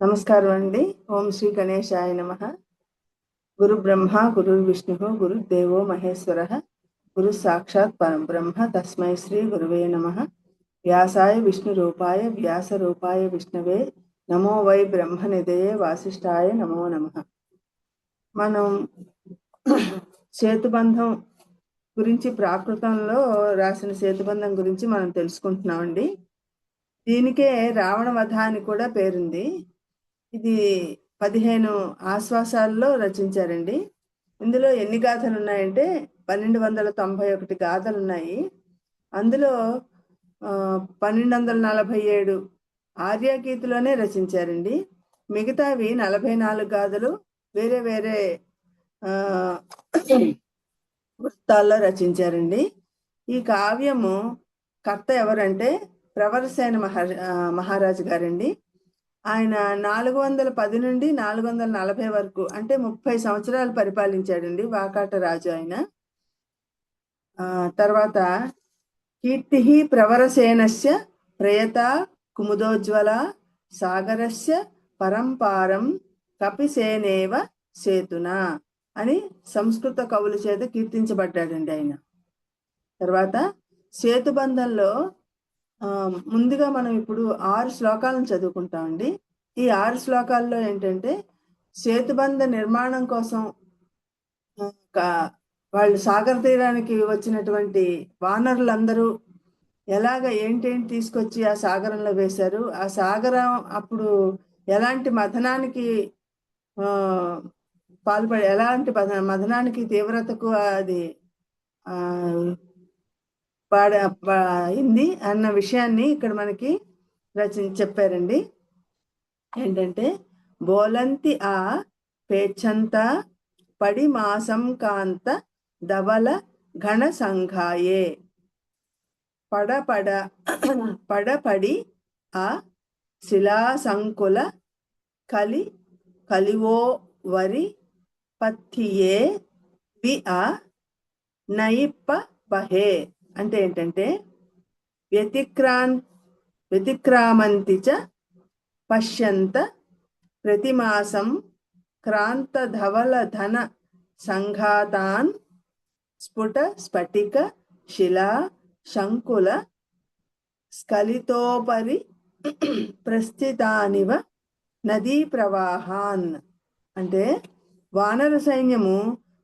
నమస్కారం అండి. ఓం శ్రీ గణేశాయ నమః. గురు బ్రహ్మ గురు విష్ణు గురుదేవో మహేశ్వర గురు సాక్షాత్ పరం బ్రహ్మ తస్మై శ్రీ గురువే నమః. వ్యాసాయ విష్ణు రూపాయ వ్యాస రూపాయ విష్ణవే నమో వై బ్రహ్మనిధయే వాసిష్ఠాయ నమో నమః. మనం సేతుబంధం గురించి ప్రాకృతంలో రాసిన సేతుబంధం గురించి మనం తెలుసుకుంటున్నామండి. దీనికే రావణ వధ అని కూడా పేరుంది. ఇది 15 ఆశ్వాసాల్లో రచించారండి. ఇందులో ఎన్ని గాథలు ఉన్నాయంటే 1291 గాథలు ఉన్నాయి. అందులో 1247 ఆర్యాగీతిలోనే రచించారండి. మిగతావి 44 గాథలు వేరే వేరే వృత్తాల్లో రచించారండి. ఈ కావ్యము కర్త ఎవరంటే ప్రవరసేన మహారాజు గారండి. ఆయన 410 నుండి 440 వరకు అంటే 30 సంవత్సరాలు పరిపాలించాడండి వాకాట రాజు ఆయన. తర్వాత కీర్తి ప్రవరసేనస్య ప్రయత కుముదోజ్వల సాగరస్య పరంపారం కపిసేనేవ సేతున అని సంస్కృత కవుల చేత కీర్తించబడ్డాడండి ఆయన. తర్వాత సేతుబంధంలో ముందుగా మనం ఇప్పుడు 6 శ్లోకాలను చదువుకుంటామండి. ఈ 6 శ్లోకాల్లో ఏంటంటే సేతుబంధ నిర్మాణం కోసం వాళ్ళు సాగర తీరానికి వచ్చినటువంటి వానరులందరూ ఏంటేంటి తీసుకొచ్చి ఆ సాగరంలో వేశారు, ఆ సాగరం అప్పుడు ఎలాంటి మథనానికి పాల్పడి ఎలాంటి మథనానికి తీవ్రతకు అది అయింది అన్న విషయాన్ని ఇక్కడ మనకి చెప్పారండి. ఏంటంటే బోలంతి ఆ పేచంత పడి మాసం కాంత ధవల ఘన సంఘాయే పడపడి ఆ శిలాసంకుల కలివో వరి పత్తియే వి ఆ నయిప్ప బహే అంటే ఏంటంటే వ్యతిక్రామంతి చ పశ్యంత ప్రతిమాసం క్రాంత ధవల ధన సంఘాతాన్ స్ఫుట స్ఫటిక శిలా శంకుల స్ఖలితోపరి ప్రస్థితానివ నదీ ప్రవాహాన్ అంటే వానర సైన్యము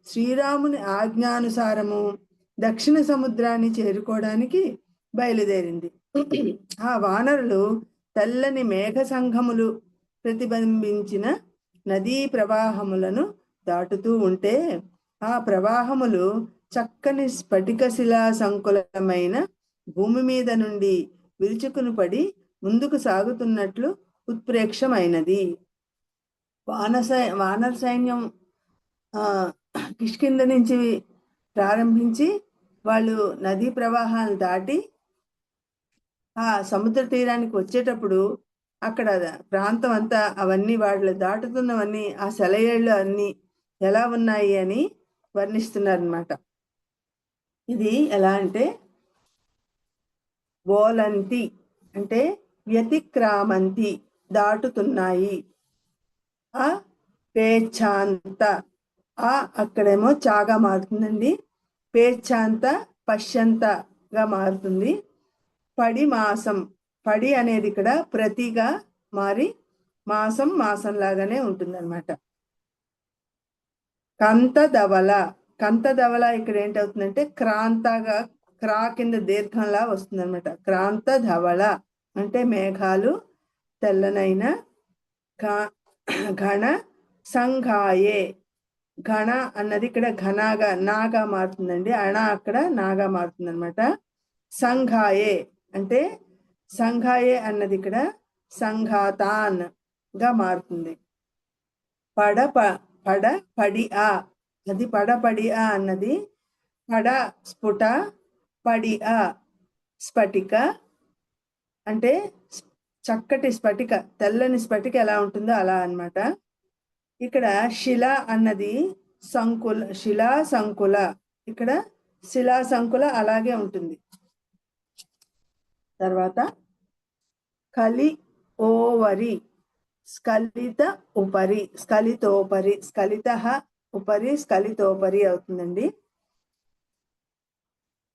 శ్రీరాముని ఆజ్ఞానుసారము దక్షిణ సముద్రాన్ని చేరుకోవడానికి బయలుదేరింది. ఆ వానరులు తెల్లని మేఘ సంఘములు ప్రతిబింబించిన నదీ ప్రవాహములను దాటుతూ ఉంటే ఆ ప్రవాహములు చక్కని స్ఫటిక శిలా సంకులమైన భూమి మీద నుండి విరుచుకుని పడి ముందుకు సాగుతున్నట్లు ఉత్ప్రేక్షమైనది. వానర సైన్యం కిష్కింద నుంచి ప్రారంభించి వాళ్ళు నదీ ప్రవాహాలను దాటి ఆ సముద్ర తీరానికి వచ్చేటప్పుడు అక్కడ ప్రాంతం అంతా అవన్నీ వాళ్ళు దాటుతున్నవన్నీ ఆ సెలయేళ్ళు అన్నీ ఎలా ఉన్నాయి అని వర్ణిస్తున్నారనమాట. ఇది ఎలా అంటే బోలంతి అంటే వ్యతిక్రామంతి దాటుతున్నాయి, ఆ పేచ్ఛాంత ఆ అక్కడేమో చాగా మారుతుందండి, పేచ్ఛాంత పశ్యంతగా మారుతుంది. పడి మాసం పడి అనేది ఇక్కడ ప్రతిగా మారి మాసం లాగానే ఉంటుందన్నమాట. కంతధవల ఇక్కడ ఏంటవుతుందంటే క్రాంతగా క్రా కింద దీర్ఘంలా వస్తుంది అనమాట. క్రాంతధవల అంటే మేఘాలు తెల్లనైన ఘన సంఘాయే ఘన అన్నది ఇక్కడ ఘనాగా నాగా మారుతుందండి. అణ అక్కడ నాగా మారుతుంది అనమాట. సంఘాయే అంటే సంఘాయే అన్నది ఇక్కడ సంఘాతాన్ గా మారుతుంది. పడి ఆ అది పడి ఆ అన్నది పడ స్ఫుట పడి ఆ స్ఫటిక అంటే చక్కటి స్ఫటిక తెల్లని స్ఫటిక ఎలా ఉంటుందో అలా అన్నమాట. ఇక్కడ శిల అన్నది శిలా సంకుల ఇక్కడ శిలా సంకుల అలాగే ఉంటుంది. తర్వాత కలి ఓవరి స్ఖలిత ఉపరి, స్ఖలితోపరి, స్ఖలిత ఉపరి స్ఖలితోపరి అవుతుందండి.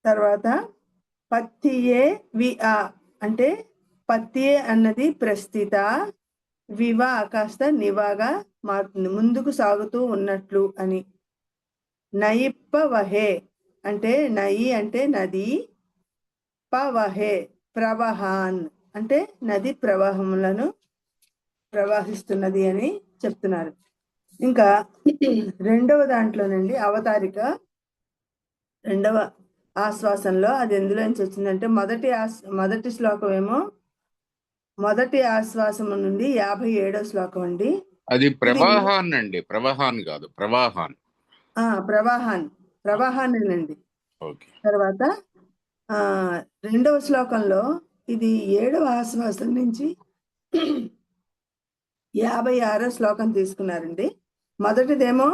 తర్వాత పత్తియే విఆ అంటే పత్తియే అన్నది ప్రస్థిత, వివా కాస్త నివాగా మారుతుంది, ముందుకు సాగుతూ ఉన్నట్లు అని. నయిప్పవహే అంటే నయి అంటే నది, పవహే ప్రవహాన్ అంటే నది ప్రవాహములను ప్రవహిస్తున్నది అని చెప్తున్నారు. ఇంకా రెండవ దాంట్లోనండి అవతారిక, రెండవ ఆశ్వాసంలో అది ఎందులోంచి వచ్చిందంటే మొదటి శ్లోకం ఏమో మొదటి ఆశ్వాసము నుండి 57వ శ్లోకం అండి. అది ప్రవాహాన్ అండి, ప్రవాహాన్ కాదు, ప్రవాహాన్. ప్రవాహాన్నండి. తర్వాత రెండవ శ్లోకంలో ఇది 7వ ఆశ్వాసం నుంచి 56వ శ్లోకం తీసుకున్నారండి. మొదటిదేమో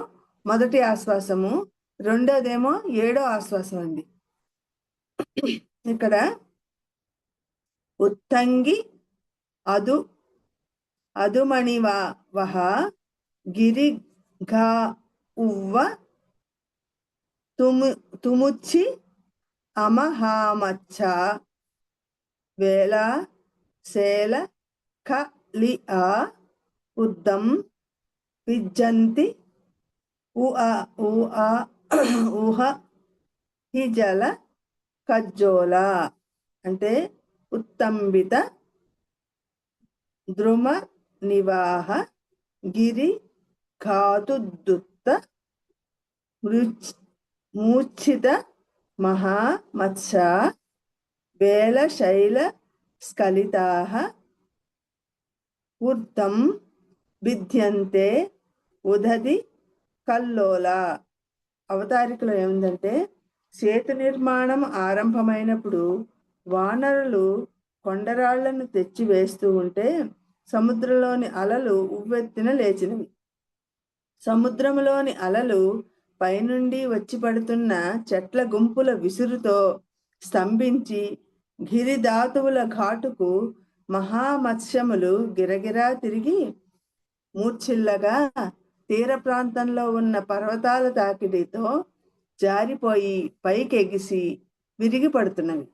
మొదటి ఆశ్వాసము, రెండోదేమో 7వ ఆశ్వాసం అండి. ఇక్కడ ఉత్తంగి అదుమణివహ గిరిఘా ఉవ్వ తుముచ్చి అమహామచ్చ వేళ శేల ఖలిఆ ఉద్దం విజ్జంతి ఊహ హిజల కజ్జోల అంటే ఉత్తంబిత ద్రుమ నివాహ గిరి ఘాతుదుత్త మూర్ఛిత మహామత్స వేల శైల స్ఖలితాః ఊర్ధం విద్యంతే ఉదది కల్లోల. అవతారికలో ఏముందంటే సేతు నిర్మాణం ఆరంభమైనప్పుడు వానరులు కొండరాళ్లను తెచ్చి వేస్తూ ఉంటే సముద్రంలోని అలలు ఉవ్వెత్తిన లేచినవి. సముద్రంలోని అలలు పైనుండి వచ్చి పడుతున్న చెట్ల గుంపుల విసురుతో స్తంభించి గిరిధాతువుల ఘాటుకు మహామత్స్యములు గిరగిరా తిరిగి మూర్ఛిల్లగా తీర ప్రాంతంలో ఉన్న పర్వతాల తాకిడితో జారిపోయి పైకెగిసి విరిగి పడుతున్నవి.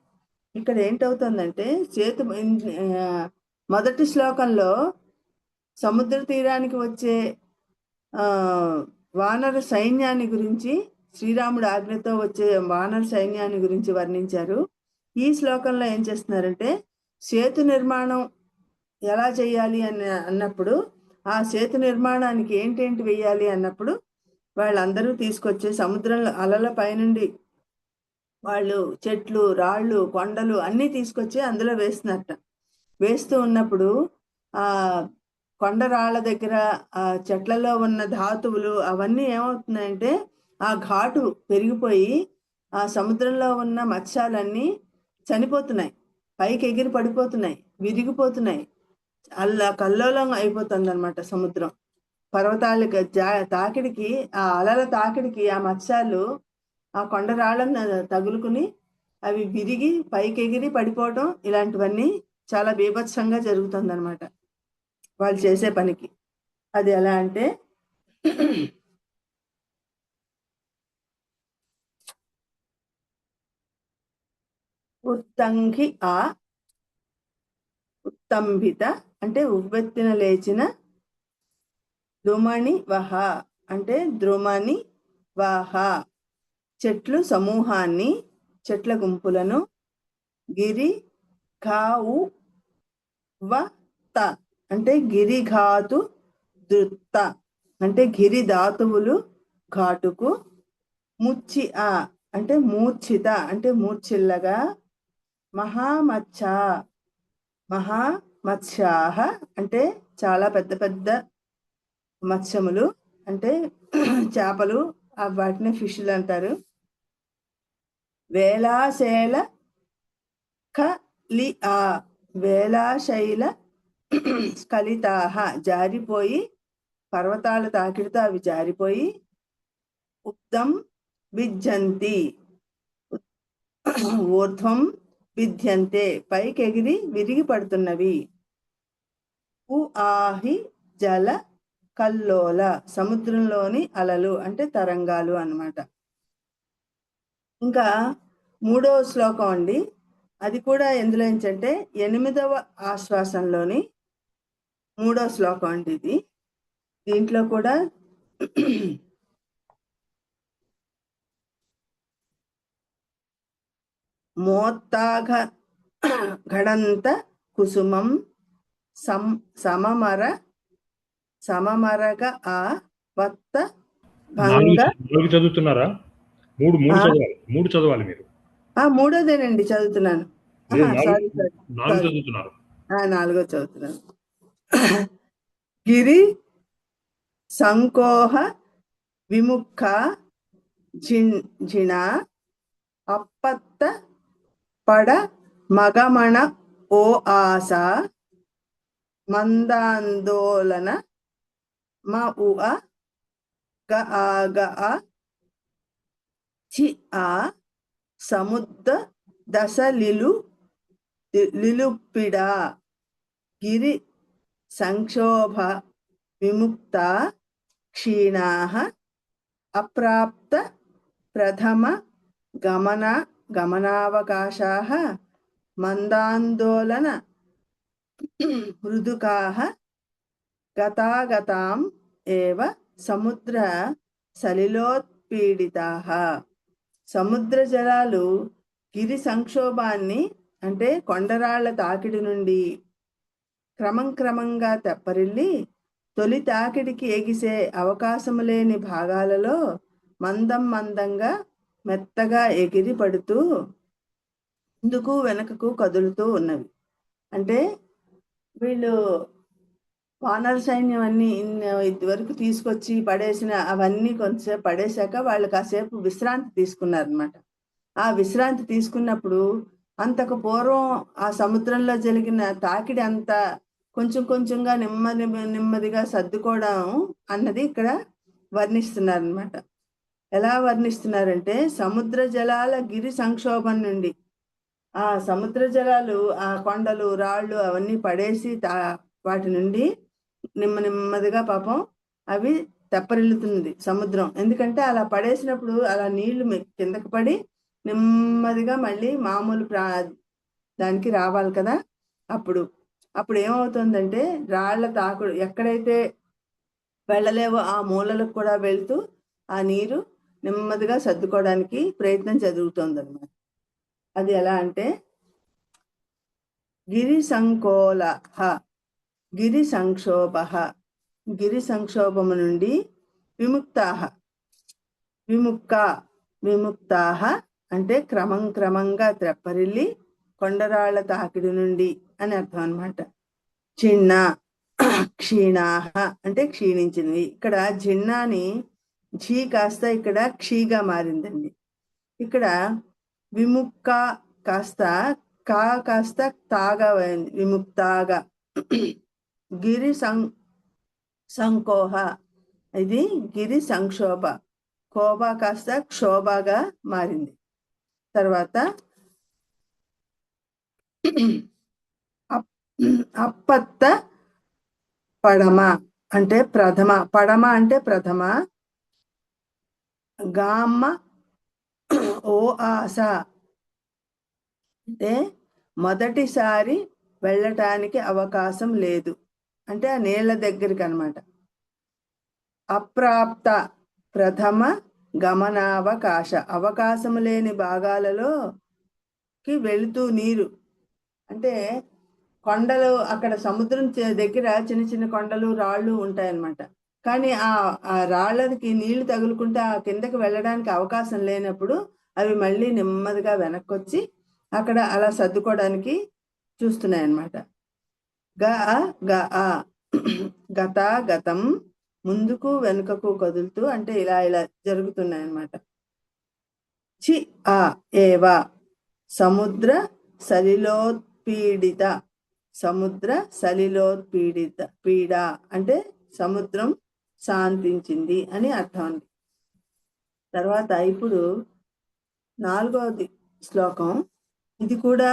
ఇక్కడ ఏంటవుతుందంటే మొదటి శ్లోకంలో సముద్ర తీరానికి వచ్చే వానర సైన్యాన్ని గురించి, శ్రీరాముడు ఆజ్ఞతో వచ్చే వానర సైన్యాన్ని గురించి వర్ణించారు. ఈ శ్లోకంలో ఏం చేస్తున్నారంటే సేతు నిర్మాణం ఎలా చేయాలి అన్నప్పుడు, ఆ సేతు నిర్మాణానికి ఏంటేంటి వేయాలి అన్నప్పుడు వాళ్ళందరూ తీసుకొచ్చే సముద్రంలో అలల పైనుండి వాళ్ళు చెట్లు, రాళ్ళు, కొండలు అన్నీ తీసుకొచ్చి అందులో వేస్తున్నట్ట. వేస్తూ ఉన్నప్పుడు ఆ కొండరాళ్ల దగ్గర ఆ చెట్లలో ఉన్న ధాతువులు అవన్నీ ఏమవుతున్నాయంటే ఆ ఘాటు పెరిగిపోయి ఆ సముద్రంలో ఉన్న మత్స్యాలన్నీ చనిపోతున్నాయి, పైకి ఎగిరి పడిపోతున్నాయి, విరిగిపోతున్నాయి, కల్లోలం అయిపోతుంది అనమాట సముద్రం. పర్వతాలకి తాకిడికి, ఆ అలల తాకిడికి ఆ మత్స్యాలు ఆ కొండరాళ్ళను తగులుకుని అవి విరిగి పైకి ఎగిరి పడిపోవటం, ఇలాంటివన్నీ చాలా బీభత్సంగా జరుగుతుంది అనమాట వాళ్ళు చేసే పనికి. అది ఎలా అంటే ఉత్తంభిత అంటే ఉవ్వెత్తిన లేచిన, ద్రుమణి వహ అంటే ద్రుమణి వాహ చెట్లు సమూహాన్ని, చెట్ల గుంపులను, గిరి ఘావు త అంటే గిరిఘాతు దృత్త అంటే గిరి ధాతువులు ఘాటుకు, ముచ్చి అంటే మూర్ఛిత అంటే మూర్ఛిల్లగా, మహామత్స్యాహ అంటే చాలా పెద్ద పెద్ద మత్స్యములు అంటే చేపలు, వాటిని ఫిష్లు అంటారు. వేలాశైల వేలాశైల స్ఖలితాః జారిపోయి, పర్వతాల తాకిడితో అవి జారిపోయి, ఉద్దం విజ్జంతి ఊర్ధ్వం విద్యంతే పైకెగిరి విరిగి పడుతున్నవి, జల కల్లోల, సముద్రంలోని అలలు అంటే తరంగాలు అన్నమాట. ఇంకా 3వ శ్లోకం అండి, అది కూడా ఎందులో ఏంటంటే 8వ ఆశ్వాసంలోని 3వ శ్లోకం అండి ఇది. దీంట్లో కూడా మోత్తాఘ ఘడంత కుసుమం సమమరగ ఆ వత్త భంగ. నాలుగు చదువుతున్నారా? మూడు చదవాలి మీరు. మూడోదేనండి చదువుతున్నాను. సారీ చదువుతున్నారు. 4వ చదువుతున్నాను. గిరి సంకోహ విముఖ జిణ అప్పత్త పడ మగమణ ఓ ఆస మందాందోళన మ ఉ గ ఆ చి ఆ సముద్ర దశ లిలుపిడా గిరి సంక్షోభ విముక్త క్షీణాః అప్రాప్త ప్రథమ గమనావకాశాః మందాందోళన మృదుకాః గతాగతాం ఏవ సముద్ర సలిలోత్పీడితాః. సముద్ర జలాలు గిరి సంక్షోభాన్ని అంటే కొండరాళ్ల తాకిడి నుండి క్రమంగా తెప్పరిల్లి తొలి తాకిడికి ఎగిసే అవకాశము లేని భాగాలలో మందంగా మెత్తగా ఎగిరి పడుతూ ముందుకు వెనకకు కదులుతూ ఉన్నవి. అంటే వీళ్ళు వానర సైన్యం అన్ని ఇదివరకు తీసుకొచ్చి పడేసిన అవన్నీ కొంచెంసేపు పడేశాక వాళ్ళు కాసేపు విశ్రాంతి తీసుకున్నారనమాట. ఆ విశ్రాంతి తీసుకున్నప్పుడు అంతకు పూర్వం ఆ సముద్రంలో జరిగిన తాకిడి అంతా కొంచెంగా నెమ్మదిగా సర్దుకోవడం అన్నది ఇక్కడ వర్ణిస్తున్నారనమాట. ఎలా వర్ణిస్తున్నారంటే సముద్ర జలాల గిరి సంక్షోభం నుండి ఆ సముద్ర జలాలు ఆ కొండలు రాళ్ళు అవన్నీ పడేసి వాటి నుండి నెమ్మదిగా పాపం అవి తెప్పరిల్లుతుంది సముద్రం. ఎందుకంటే అలా పడేసినప్పుడు అలా నీళ్లు కిందకి పడి నెమ్మదిగా మళ్ళీ మామూలు దానికి రావాలి కదా. అప్పుడు ఏమవుతుందంటే రాళ్ల తాకుడు ఎక్కడైతే వెళ్ళలేవో ఆ మూలలకు కూడా వెళ్తూ ఆ నీరు నెమ్మదిగా సర్దుకోవడానికి ప్రయత్నం జరుగుతుంది అన్నమాట. అది ఎలా అంటే గిరి సంకోల గిరి సంక్షోభ, గిరి సంక్షోభము నుండి విముక్తాః అంటే క్రమంగా తెప్పరిల్లి కొండరాళ్ల తాకిడి నుండి అని అర్థం అన్నమాట. క్షీణాః అంటే క్షీణించినవి. ఇక్కడ జిన్నాని ఝీ కాస్త ఇక్కడ క్షీగా మారిందండి. ఇక్కడ విముక్త కాస్త కాస్త తాగా అయింది, విముక్తాగా. గిరి సంకోహ ఇది గిరి సంక్షోభ, కోబా కాస్త క్షోభగా మారింది. తర్వాత అప్పత్త పడమ అంటే ప్రథమ, పడమ అంటే ప్రథమ, గామ్మ ఓ ఆస అంటే మొదటిసారి వెళ్ళటానికి అవకాశం లేదు అంటే ఆ నీళ్ల దగ్గరికి అన్నమాట. అప్రాప్త ప్రథమ గమనావకాశ అవకాశం లేని భాగాలలోకి వెళుతూ నీరు అంటే కొండలు అక్కడ సముద్రం దగ్గర చిన్న కొండలు రాళ్ళు ఉంటాయన్నమాట. కానీ ఆ రాళ్ళకి నీళ్లు తగులుకుంటే ఆ కిందకి వెళ్ళడానికి అవకాశం లేనప్పుడు అవి మళ్ళీ నెమ్మదిగా వెనక్కొచ్చి అక్కడ అలా సర్దుకోవడానికి చూస్తున్నాయి అన్నమాట. గతం ముందుకు వెనుకకు కదులుతూ అంటే ఇలా జరుగుతున్నాయి అన్నమాట. చి ఆ ఏవా సముద్ర సలిలోత్పీడిత, సముద్ర సలిలోత్పీడిత పీడ అంటే సముద్రం శాంతించింది అని అర్థం అండి. తర్వాత ఇప్పుడు 4వ శ్లోకం, ఇది కూడా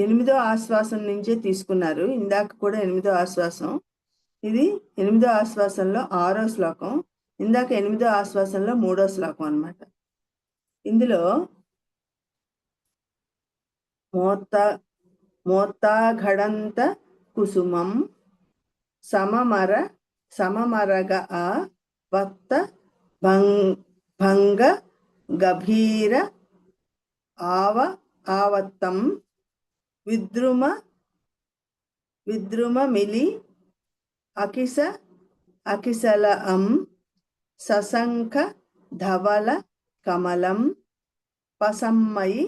8వ ఆశ్వాసం నుంచే తీసుకున్నారు. ఇందాక కూడా 8వ ఆశ్వాసం. ఇది 8వ ఆశ్వాసంలో 6వ శ్లోకం, ఇందాక 8వ ఆశ్వాసంలో 3వ శ్లోకం అన్నమాట. ఇందులో మోత్తాఘడంత కుసుమం సమమరగ ఆ వత్త భంగ గభీర ఆవత్తం విద్రుమ మిలి అకిసలం సశంఖ ధవల కమలం పసమ్మయి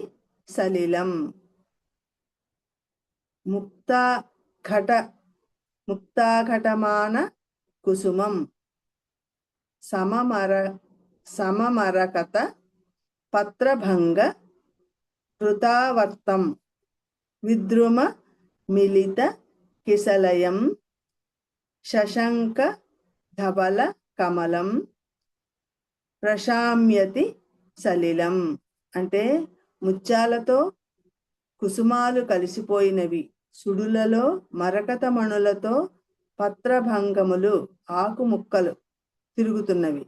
సలిలం. ముక్తాఘటమాన కుసుమం సమమరకత పత్రభంగ కృతావర్తం విద్రుమ మిలిత కిసలయం శశంక ధవల కమలం ప్రశామ్యతి సలిలం. అంటే ముత్యాలతో కుసుమాలు కలిసిపోయినవి, సుడులలో మరకత మణులతో పత్రభంగములు ఆకుముక్కలు తిరుగుతున్నవి,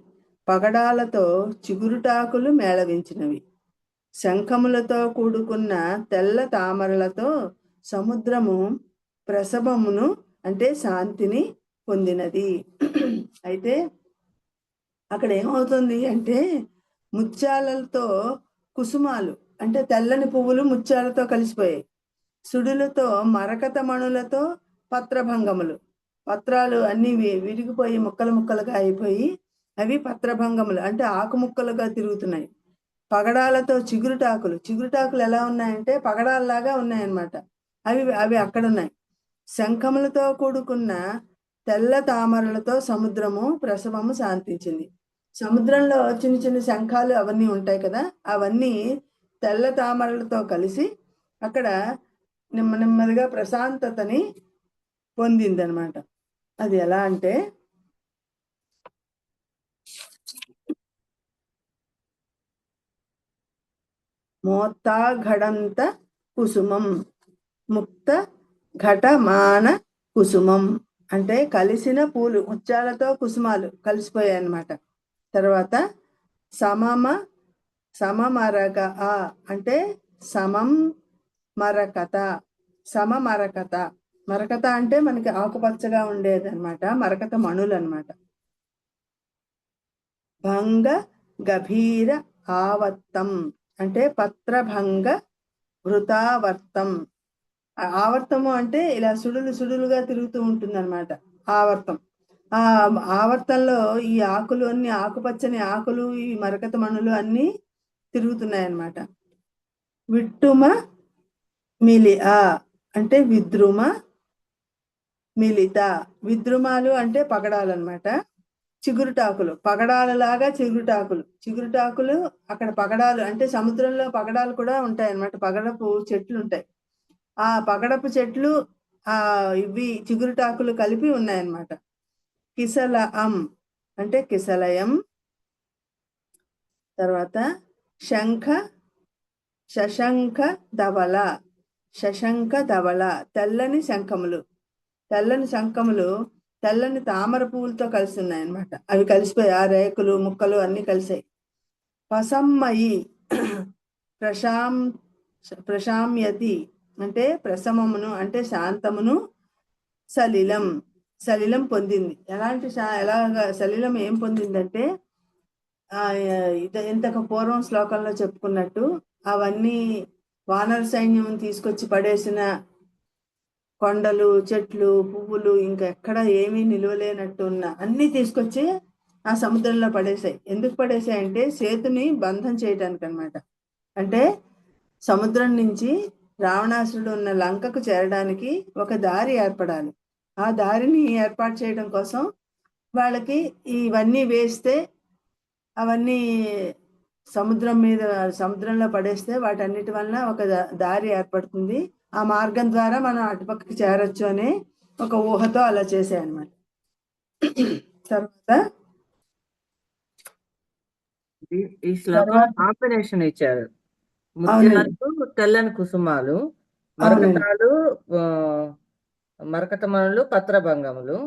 పగడాలతో చిగురుటాకులు మేళవించినవి, శంఖములతో కూడుకున్న తెల్ల తామరలతో సముద్రము ప్రసవమును అంటే శాంతిని పొందినది. అయితే అక్కడ ఏమవుతుంది అంటే ముత్యాలతో కుసుమాలు అంటే తెల్లని పువ్వులు ముత్యాలతో కలిసిపోయాయి, సుడులతో మరకత మణులతో పత్రభంగములు, పత్రాలు అన్ని విరిగిపోయి ముక్కలు ముక్కలుగా అయిపోయి అవి పత్రభంగములు అంటే ఆకుముక్కలుగా తిరుగుతున్నాయి, పగడాలతో చిగురుటాకులు ఎలా ఉన్నాయంటే పగడాలలాగా ఉన్నాయన్నమాట, అవి అక్కడ ఉన్నాయి, శంఖములతో కూడుకున్న తెల్ల తామరలతో సముద్రము ప్రసవము శాంతించింది. సముద్రంలో చిన్న చిన్న శంఖాలు అవన్నీ ఉంటాయి కదా, అవన్నీ తెల్ల తామరలతో కలిసి అక్కడ నెమ్మదిగా ప్రశాంతతని పొందిందనమాట. అది ఎలా అంటే మోత్తాఘడంత కుసుమం ముక్త ఘటమాన కుసుమం అంటే కలిసిన పూలు, ముత్యాలతో కుసుమాలు కలిసిపోయాయి అన్నమాట. తర్వాత సమమరగ అంటే సమమరకత అంటే మనకి ఆకుపచ్చగా ఉండేది అనమాట, మరకత మణులు అనమాట. భంగ గభీర ఆవర్తం అంటే పత్రభంగ వృతావర్తం. ఆవర్తము అంటే ఇలా సుడులుగా తిరుగుతూ ఉంటుంది అనమాట ఆవర్తం. ఆ ఆవర్తంలో ఈ ఆకులు అన్ని ఆకుపచ్చని ఆకులు, ఈ మరకత మణులు అన్ని తిరుగుతున్నాయి అన్నమాట. విట్టుమ మిలి అంటే విద్రుమ మిలిత, విద్రుమాలు అంటే పగడాలు అనమాట, చిగురుటాకులు పగడాలలాగా చిగురుటాకులు అక్కడ పగడాలు అంటే సముద్రంలో పగడాలు కూడా ఉంటాయి అన్నమాట, పగడపు చెట్లు ఉంటాయి, ఆ పగడపు చెట్లు ఇవి చిగురుటాకులు కలిపి ఉన్నాయన్నమాట. కిసలం అంటే కిసలయం. తర్వాత శశంఖ ధవల తెల్లని శంఖములు తెల్లని తామర పువ్వులతో కలిసి ఉన్నాయన్నమాట, అవి కలిసిపోయి ఆ రేకులు ముక్కలు అన్ని కలిసాయి. పసమ్మయి ప్రశామ్యతి అంటే ప్రశమమును అంటే శాంతమును, సలిలం పొందింది. ఎలాగా సలిలం ఏం పొందిందంటే ఇంతకు పూర్వం శ్లోకంలో చెప్పుకున్నట్టు అవన్నీ వానర సైన్యం తీసుకొచ్చి పడేసిన కొండలు, చెట్లు, పువ్వులు ఇంకా ఎక్కడ ఏమీ నిలవలేనట్టు ఉన్న అన్ని తీసుకొచ్చి ఆ సముద్రంలో పడేసాయి. ఎందుకు పడేసాయి అంటే సేతుని బంధం చేయడానికి అన్నమాట. అంటే సముద్రం నుంచి రావణాసురుడు ఉన్న లంకకు చేరడానికి ఒక దారి ఏర్పడాలి, ఆ దారిని ఏర్పాటు చేయడం కోసం వాళ్ళకి ఇవన్నీ వేస్తే అవన్నీ సముద్రంలో పడేస్తే వాటన్నిటి వలన ఒక దారి ఏర్పడుతుంది, ఆ మార్గం ద్వారా మనం అటుపక్కకి చేరొచ్చు అనే ఒక ఊహతో అలా చేసాయన్నమాట. తర్వాత ఈ శ్లోకం కాంబినేషన్ ఇచ్చారు, ముత్యాలు తెల్లని కుసుమాలు, మరకతాలు మరకత మణులు పత్రభంగములు,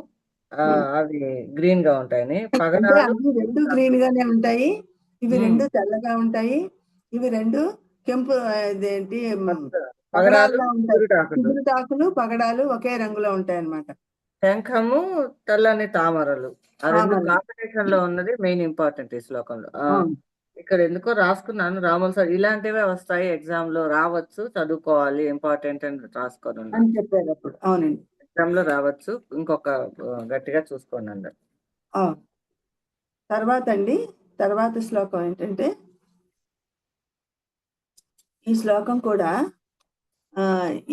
అవి గ్రీన్ గా ఉంటాయని. అంటే పగడాలు అవి రెండు గ్రీన్ గానే ఉంటాయి, ఇవి ఉమ్, రెండు తెల్లగా ఉంటాయి, ఇవి రెండు కెంపు ఇదేంటి పగడాలు పగడాలుగా ఉంటాయి. చిగురుటాకులు, చిగురుటాకులు పగడాలు ఒకే రంగులో ఉంటాయి అన్నమాట. శంఖము, తెల్లని తామరలు, ఆ రెండు తామరలు. కాంబినేషన్ లో ఉన్నది మెయిన్ ఇంపార్టెంట్ ఈ శ్లోకంలో. అవును. ఇక్కడ ఎందుకో రాసుకున్నాను, రాములు సార్ ఇలాంటివే వస్తాయి ఎగ్జామ్ లో, రావచ్చు, చదువుకోవాలి, ఇంపార్టెంట్ అని రాసుకొని ఉన్నాను. అని చెప్పారు అప్పుడు. అవునండి. ఎగ్జామ్ లో రావచ్చు, ఇంకొక గట్టిగా చూసుకోండి అందరు. అవును. తర్వాత శ్లోకం ఏంటంటే, ఈ శ్లోకం కూడా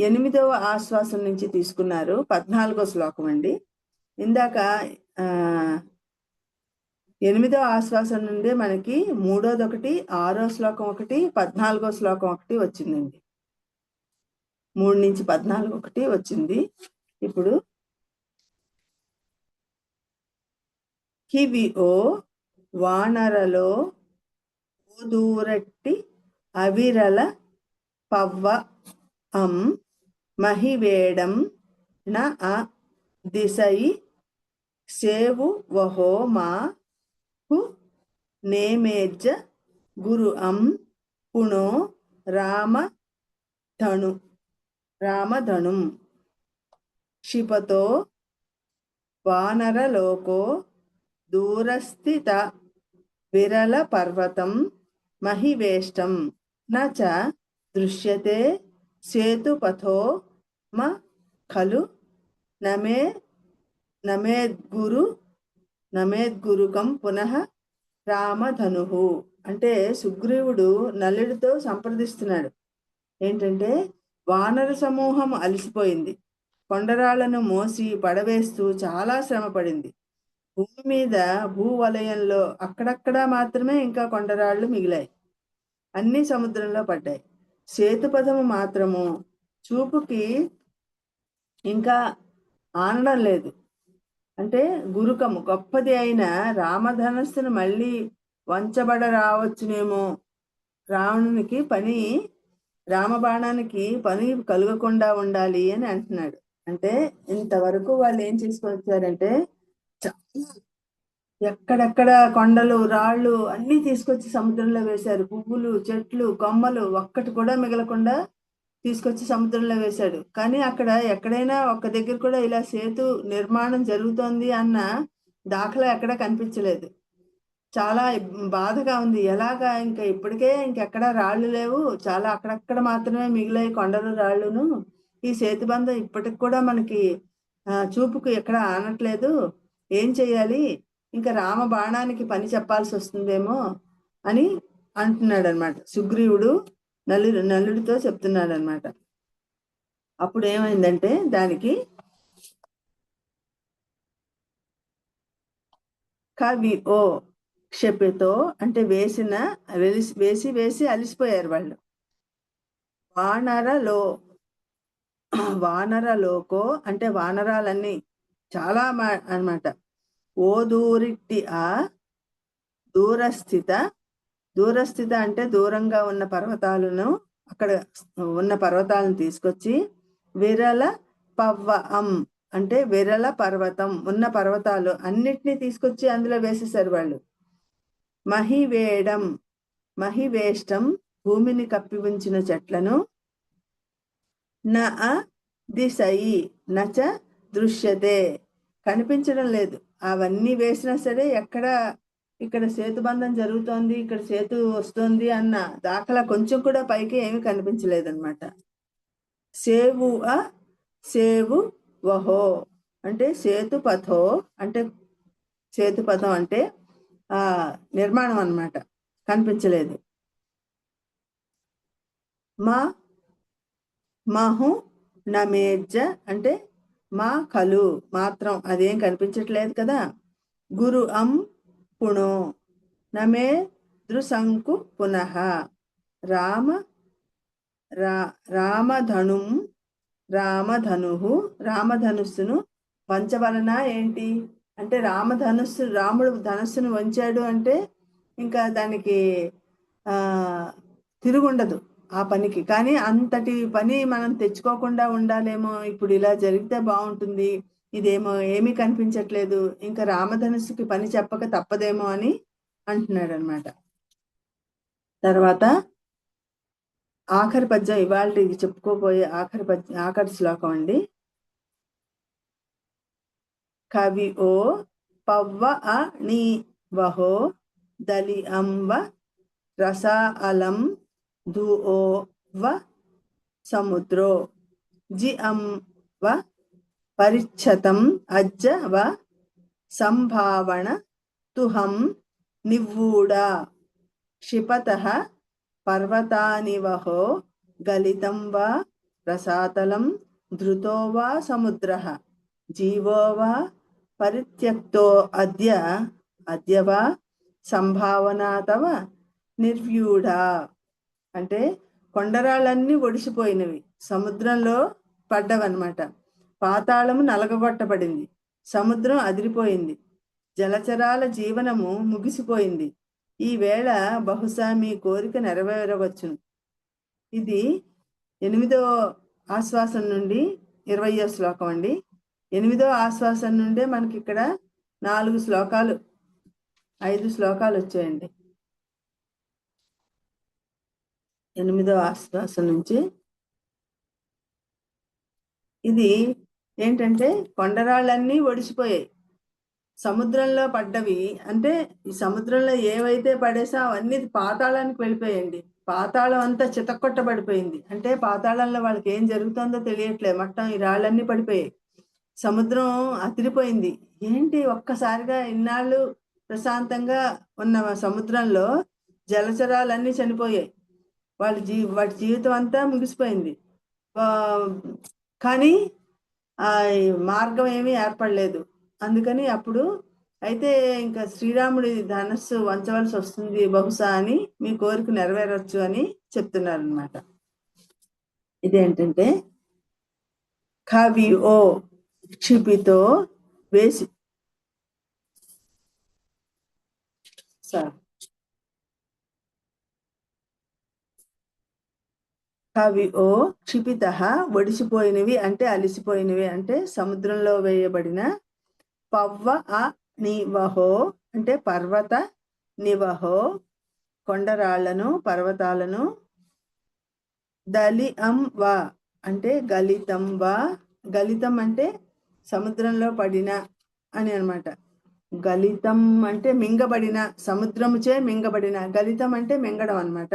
8వ ఆశ్వాసం నుంచి తీసుకున్నారు. 14వ శ్లోకం అండి. ఇందాక 8వ ఆశ్వాసం నుండే మనకి 3వది ఒకటి, 6వ శ్లోకం ఒకటి, 14వ శ్లోకం ఒకటి వచ్చిందండి. 3 నుంచి 14 ఒకటి వచ్చింది. ఇప్పుడు కివి ఓ వానరలో దూరట్టి అవిరల పవ్వ అం మహివేడం న అ దిశయి సేవు వహో మా హు నేమేజ్జ గురు అం పుణో రామధనుం క్షిపతో వానరలోకో దూరస్థిత విరల పర్వతం మహివేష్టం నచ దృశ్యతే సేతుపథో మ ఖలు నమేద్గురుకం పునః రామధను. అంటే సుగ్రీవుడు నలుడితో సంప్రదిస్తున్నాడు. ఏంటంటే వానర సమూహం అలసిపోయింది, కొండరాళ్లను మోసి పడవేస్తూ చాలా శ్రమ పడింది. భూమి మీద భూవలయంలో అక్కడక్కడా మాత్రమే ఇంకా కొండరాళ్లు మిగిలాయి, అన్ని సముద్రంలో పడ్డాయి. సేతుపథము మాత్రము చూపుకి ఇంకా ఆనడం లేదు. అంటే గురుకము గొప్పది అయిన రామధనస్సును మళ్ళీ వంచబడ రావచ్చునేమో, రావణునికి పని, రామబాణానికి పని కలగకుండా ఉండాలి అని అంటున్నాడు. అంటే ఇంతవరకు వాళ్ళు ఏం చేసుకొని వచ్చారంటే, ఎక్కడెక్కడ కొండలు రాళ్ళు అన్నీ తీసుకొచ్చి సముద్రంలో వేశారు. పువ్వులు, చెట్లు, కొమ్మలు ఒక్కటి కూడా మిగలకుండా తీసుకొచ్చి సముద్రంలో వేశాడు. కానీ అక్కడ ఎక్కడైనా ఒక్క దగ్గర కూడా ఇలా సేతు నిర్మాణం జరుగుతోంది అన్న దాఖలా ఎక్కడ కనిపించలేదు. చాలా బాధగా ఉంది. ఎలాగా ఇంకా ఇప్పటికే ఇంకెక్కడా రాళ్ళు లేవు, చాలా అక్కడక్కడ మాత్రమే మిగిలాయి కొండలు రాళ్ళును. ఈ సేతుబంధం ఇప్పటికి కూడా మనకి చూపుకు ఎక్కడ ఆనట్లేదు. ఏం చెయ్యాలి, ఇంకా రామ బాణానికి పని చెప్పాల్సి వస్తుందేమో అని అంటున్నాడు అనమాట. సుగ్రీవుడు నలుడితో చెప్తున్నాడు అనమాట. అప్పుడు ఏమైందంటే దానికి కవి ఓ క్షపితో అంటే వేసి అలిసిపోయారు వాళ్ళు. వానరలోకో అంటే వానరాలన్నీ చాలా అన్నమాట. ఓ దూరిట్టి ఆ దూరస్థిత అంటే దూరంగా ఉన్న పర్వతాలను, అక్కడ ఉన్న పర్వతాలను తీసుకొచ్చి విరల పవ్వ అం అంటే విరల పర్వతం ఉన్న పర్వతాలు అన్నిటినీ తీసుకొచ్చి అందులో వేసేసారు వాళ్ళు. మహివేష్టం భూమిని కప్పి ఉంచిన చెట్లను, న దిశయి నచ దృశ్యతే కనిపించడం లేదు. అవన్నీ వేసినా సరే ఇక్కడ సేతుబంధం జరుగుతోంది, ఇక్కడ సేతు వస్తుంది అన్న దాఖలా కొంచెం కూడా పైకి ఏమీ కనిపించలేదన్నమాట. సేవు వహో అంటే సేతుపథో అంటే సేతుపథం అంటే నిర్మాణం అన్నమాట, కనిపించలేదు. మహు నమేజ్జ అంటే మా కలు మాత్రం అదేం కనిపించట్లేదు కదా. గురు అం పుణో నమే దృశంకు పునః రామధనుస్సును వంచవలన ఏంటి అంటే, రాముడు ధనుస్సును వంచాడు అంటే ఇంకా దానికి తిరుగుండదు ఆ పనికి. కానీ అంతటి పని మనం తెచ్చుకోకుండా ఉండాలేమో, ఇప్పుడు ఇలా జరిగితే బాగుంటుంది, ఇదేమో ఏమీ కనిపించట్లేదు, ఇంకా రామధనుస్సుకి పని చెప్పక తప్పదేమో అని అంటున్నాడు అనమాట. తర్వాత ఆఖరి పద్యం, ఇవాళ చెప్పుకోబోయే ఆఖరి శ్లోకం అండి. కవి ఓ పవ్వ అ నీ వహో దలి అంవ రసా అలం ధుఓ వ సముద్రో జి అంవ పరిచ్ఛతం అజ్జ వ సంభావన తుహం నివ్వూడా క్షిపతః పర్వతాని వహో గలితం వా రసాతలం ధృతో వా సముద్రః జీవో వా పరిత్యక్తో అద్య వా సంభావనా తవ నిర్వ్యూఢా. అంటే కొండరాళ్ళన్నీ ఒడిసిపోయినవి, సముద్రంలో పడ్డవన్నమాట. పాతాళము నలగగొట్టబడింది, సముద్రం అదిరిపోయింది, జలచరాల జీవనము ముగిసిపోయింది. ఈ వేళ బహుశా మీ కోరిక నెరవేరవచ్చును. ఇది 8వ ఆశ్వాసం నుండి 20వ శ్లోకం అండి. 8వ ఆశ్వాసం నుండే మనకి ఇక్కడ 5 శ్లోకాలు వచ్చాయండి. 8వ ఆశ్వాసం నుంచి ఇది ఏంటంటే కొండరాళ్ళన్నీ ఒడిసిపోయాయి, సముద్రంలో పడ్డవి. అంటే ఈ సముద్రంలో ఏవైతే పడేసా అవన్నీ పాతాళానికి వెళ్ళిపోయాయండి. పాతాళం అంతా చితక్కొట్టబడిపోయింది. అంటే పాతాళంలో వాళ్ళకి ఏం జరుగుతుందో తెలియట్లేదు, మొత్తం ఈ రాళ్ళన్నీ పడిపోయాయి, సముద్రం అతిరిపోయింది. ఏంటి ఒక్కసారిగా ఇన్నాళ్ళు ప్రశాంతంగా ఉన్న సముద్రంలో జలచరాలన్నీ చనిపోయాయి, వాటి జీవితం అంతా ముగిసిపోయింది. కానీ ఆ మార్గం ఏమీ ఏర్పడలేదు. అందుకని అప్పుడు అయితే ఇంకా శ్రీరాముడి ధనస్సు వంచవలసి వస్తుంది బహుశా అని, మీ కోరిక నెరవేరవచ్చు అని చెప్తున్నారు అనమాట. ఇదేంటంటే కవి ఓ క్షిపితో వేసి కవి ఓ క్షిపిత ఒడిసిపోయినవి అంటే అలిసిపోయినవి, అంటే సముద్రంలో వేయబడిన పవ్వ అ నివహో అంటే పర్వత నివహో కొండరాళ్లను పర్వతాలను, దలి అం వా అంటే గలితం వా, గలితం అంటే సముద్రంలో పడిన అని అనమాట. గలితం అంటే మింగబడిన, సముద్రముచే మింగబడిన, గలితం అంటే మింగడం అనమాట.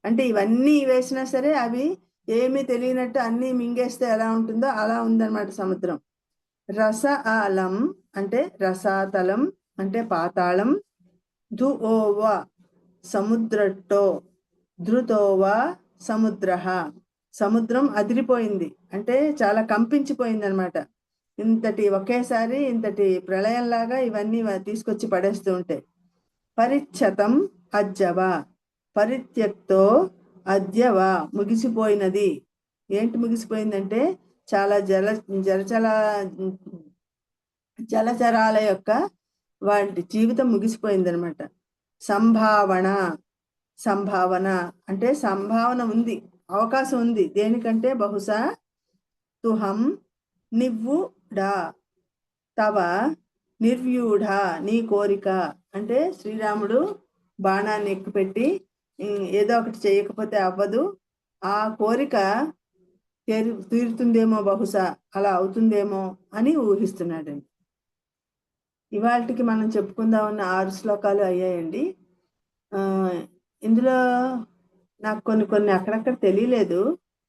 అంటే ఇవన్నీ వేసినా సరే అవి ఏమీ తెలియనట్టు అన్నీ మింగేస్తే ఎలా ఉంటుందో అలా ఉందన్నమాట సముద్రం. రస ఆలం అంటే రసాతలం అంటే పాతాళం, ధుఓవా సముద్రట్టో, ధృతోవా సముద్ర సముద్రం అదిరిపోయింది అంటే చాలా కంపించిపోయింది అనమాట. ఒకేసారి ఇంతటి ప్రళయంలాగా ఇవన్నీ తీసుకొచ్చి పడేస్తూ ఉంటాయి. పరిచ్ఛతం అజ్జవా పరిత్యక్తో అద్యవా ముగిసిపోయినది. ఏంటి ముగిసిపోయిందంటే చాలా జలచరాల యొక్క వాటి జీవితం ముగిసిపోయింది అనమాట. సంభావన అంటే సంభావన ఉంది, అవకాశం ఉంది. దేనికంటే బహుశా తుహం నివ్వుడా తవ నిర్వ్యూఢ నీ కోరిక, అంటే శ్రీరాముడు బాణాన్ని ఎక్కుపెట్టి ఏదో ఒకటి చేయకపోతే అవ్వదు, ఆ కోరిక తీరుతుందేమో, బహుశా అలా అవుతుందేమో అని ఊహిస్తున్నాడండి. ఇవాళకి మనం చెప్పుకుందాం ఉన్న 6 శ్లోకాలు అయ్యాయండి. ఇందులో నాకు కొన్ని అక్కడక్కడ తెలియలేదు,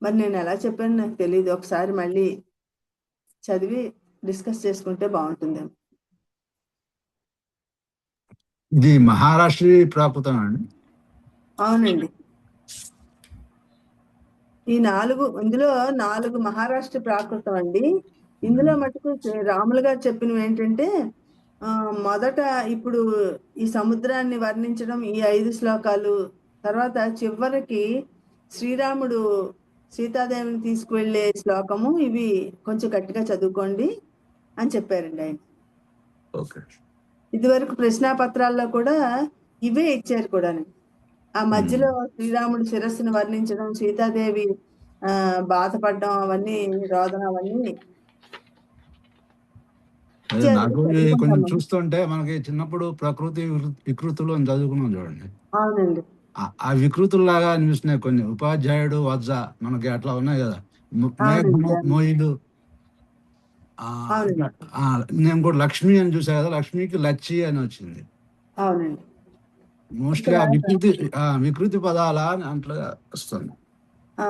మరి నేను ఎలా చెప్పాను నాకు తెలియదు. ఒకసారి మళ్ళీ చదివి డిస్కస్ చేసుకుంటే బాగుంటుందేమో. ఇది మహారాష్ట్ర ప్రాకృతం అండి? అవునండి. ఇందులో 4 మహారాష్ట్ర ప్రాకృతం అండి. ఇందులో మటుకు రాములు గారు చెప్పినవి ఏంటంటే మొదట ఇప్పుడు ఈ సముద్రాన్ని వర్ణించడం ఈ 5 శ్లోకాలు, తర్వాత చివరికి శ్రీరాముడు సీతాదేవిని తీసుకువెళ్ళే శ్లోకము, ఇవి కొంచెం గట్టిగా చదువుకోండి అని చెప్పారండి ఆయన. ఇదివరకు ప్రశ్నాపత్రాల్లో కూడా ఇవే ఇచ్చారు కూడా. ఆ మధ్యలో శ్రీరాముడు శిరస్సును వర్ణించడం, సీతాదేవి బాధపడడం, అవన్నీ రోదన అవన్నీ అదే నాకు కొంచెం చూస్తుంటే మనకి చిన్నప్పుడు ప్రకృతి వికృతులు అని చదువుకున్నాం చూడండి. అవునండి. ఆ వికృతుల్లాగా అనిపిస్తున్నాయి కొన్ని. ఉపాధ్యాయుడు వజ్జ మనకి అట్లా ఉన్నాయి కదా. మేఘము మోయిలు. నేను కూడా లక్ష్మి అని చూసా కదా, లక్ష్మికి లచ్చి అని వచ్చింది. అవునండి. మోస్ట్లీ ఆ వికృతి పదాల అని అట్లా వస్తుంది. ఆ,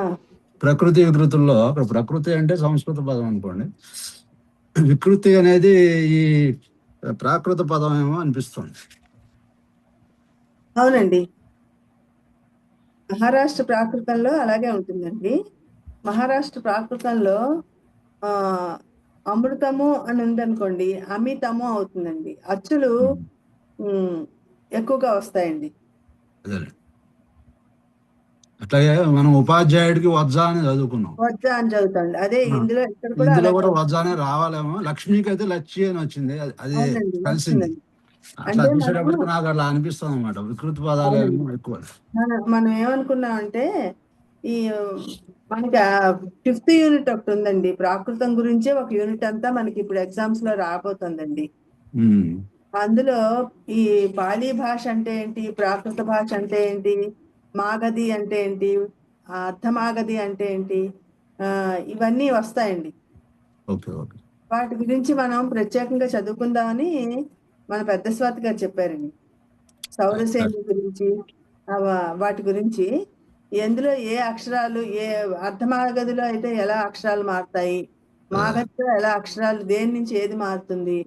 ప్రకృతి వికృతుల్లో ప్రకృతి అంటే సంస్కృత పదం అనుకోండి, వికృతి అనేది ఈ ప్రాకృత పదం ఏమో అనిపిస్తుంది. అవునండి. మహారాష్ట్ర ప్రాకృతంలో అలాగే ఉంటుందండి. మహారాష్ట్ర ప్రాకృతంలో ఆ అమృతము అని ఉందనుకోండి, అమితము అవుతుందండి. అచ్చులు ఎక్కువగా వస్తాయండి. అదే అట్లాగే మనం ఉపాధ్యాయుడికి వజ్జ అని చదువుకున్నాం. వజ్జ అని చదువుతాండి. అదే ఇందులో ఇక్కడ కూడా ఇందులో అలాగే కూడా వజ్జ అనే రావాలేమో. లక్ష్మికి అయితే లచ్చి అని వచ్చింది, అది అవునండి, కలిసింది. వస్తుందండి. అట్లా అంటే చూసేటప్పటికి నాకు అట్లా అనిపిస్తుంది అనమాట. వికృతి పదాలు ఏమో ఎక్కువ. మనం ఏమనుకున్నామంటే ఈ మనకి 5th యూనిట్ ఒకటి ఉందండి, ప్రాకృతం గురించే ఒక యూనిట్ అంతా మనకి ఇప్పుడు ఎగ్జామ్స్ లో రాబోతుందండి. అందులో ఈ పాలీ భాష అంటే ఏంటి, ప్రాకృత భాష అంటే ఏంటి, మాగధి అంటే ఏంటి, అర్ధమాగధి అంటే ఏంటి, ఇవన్నీ వస్తాయండి. వాటి గురించి మనం ప్రత్యేకంగా చదువుకుందామని మన పెద్ద స్వాతి గారు చెప్పారండి. సౌరసేన గురించి, వాటి గురించి, ఎందులో ఏ అక్షరాలు, ఏ అర్ధమాగధిలో అయితే ఎలా అక్షరాలు మారుతాయి, మాగధిలో ఎలా అక్షరాలు దేని నుంచి ఏది మారుతుంది,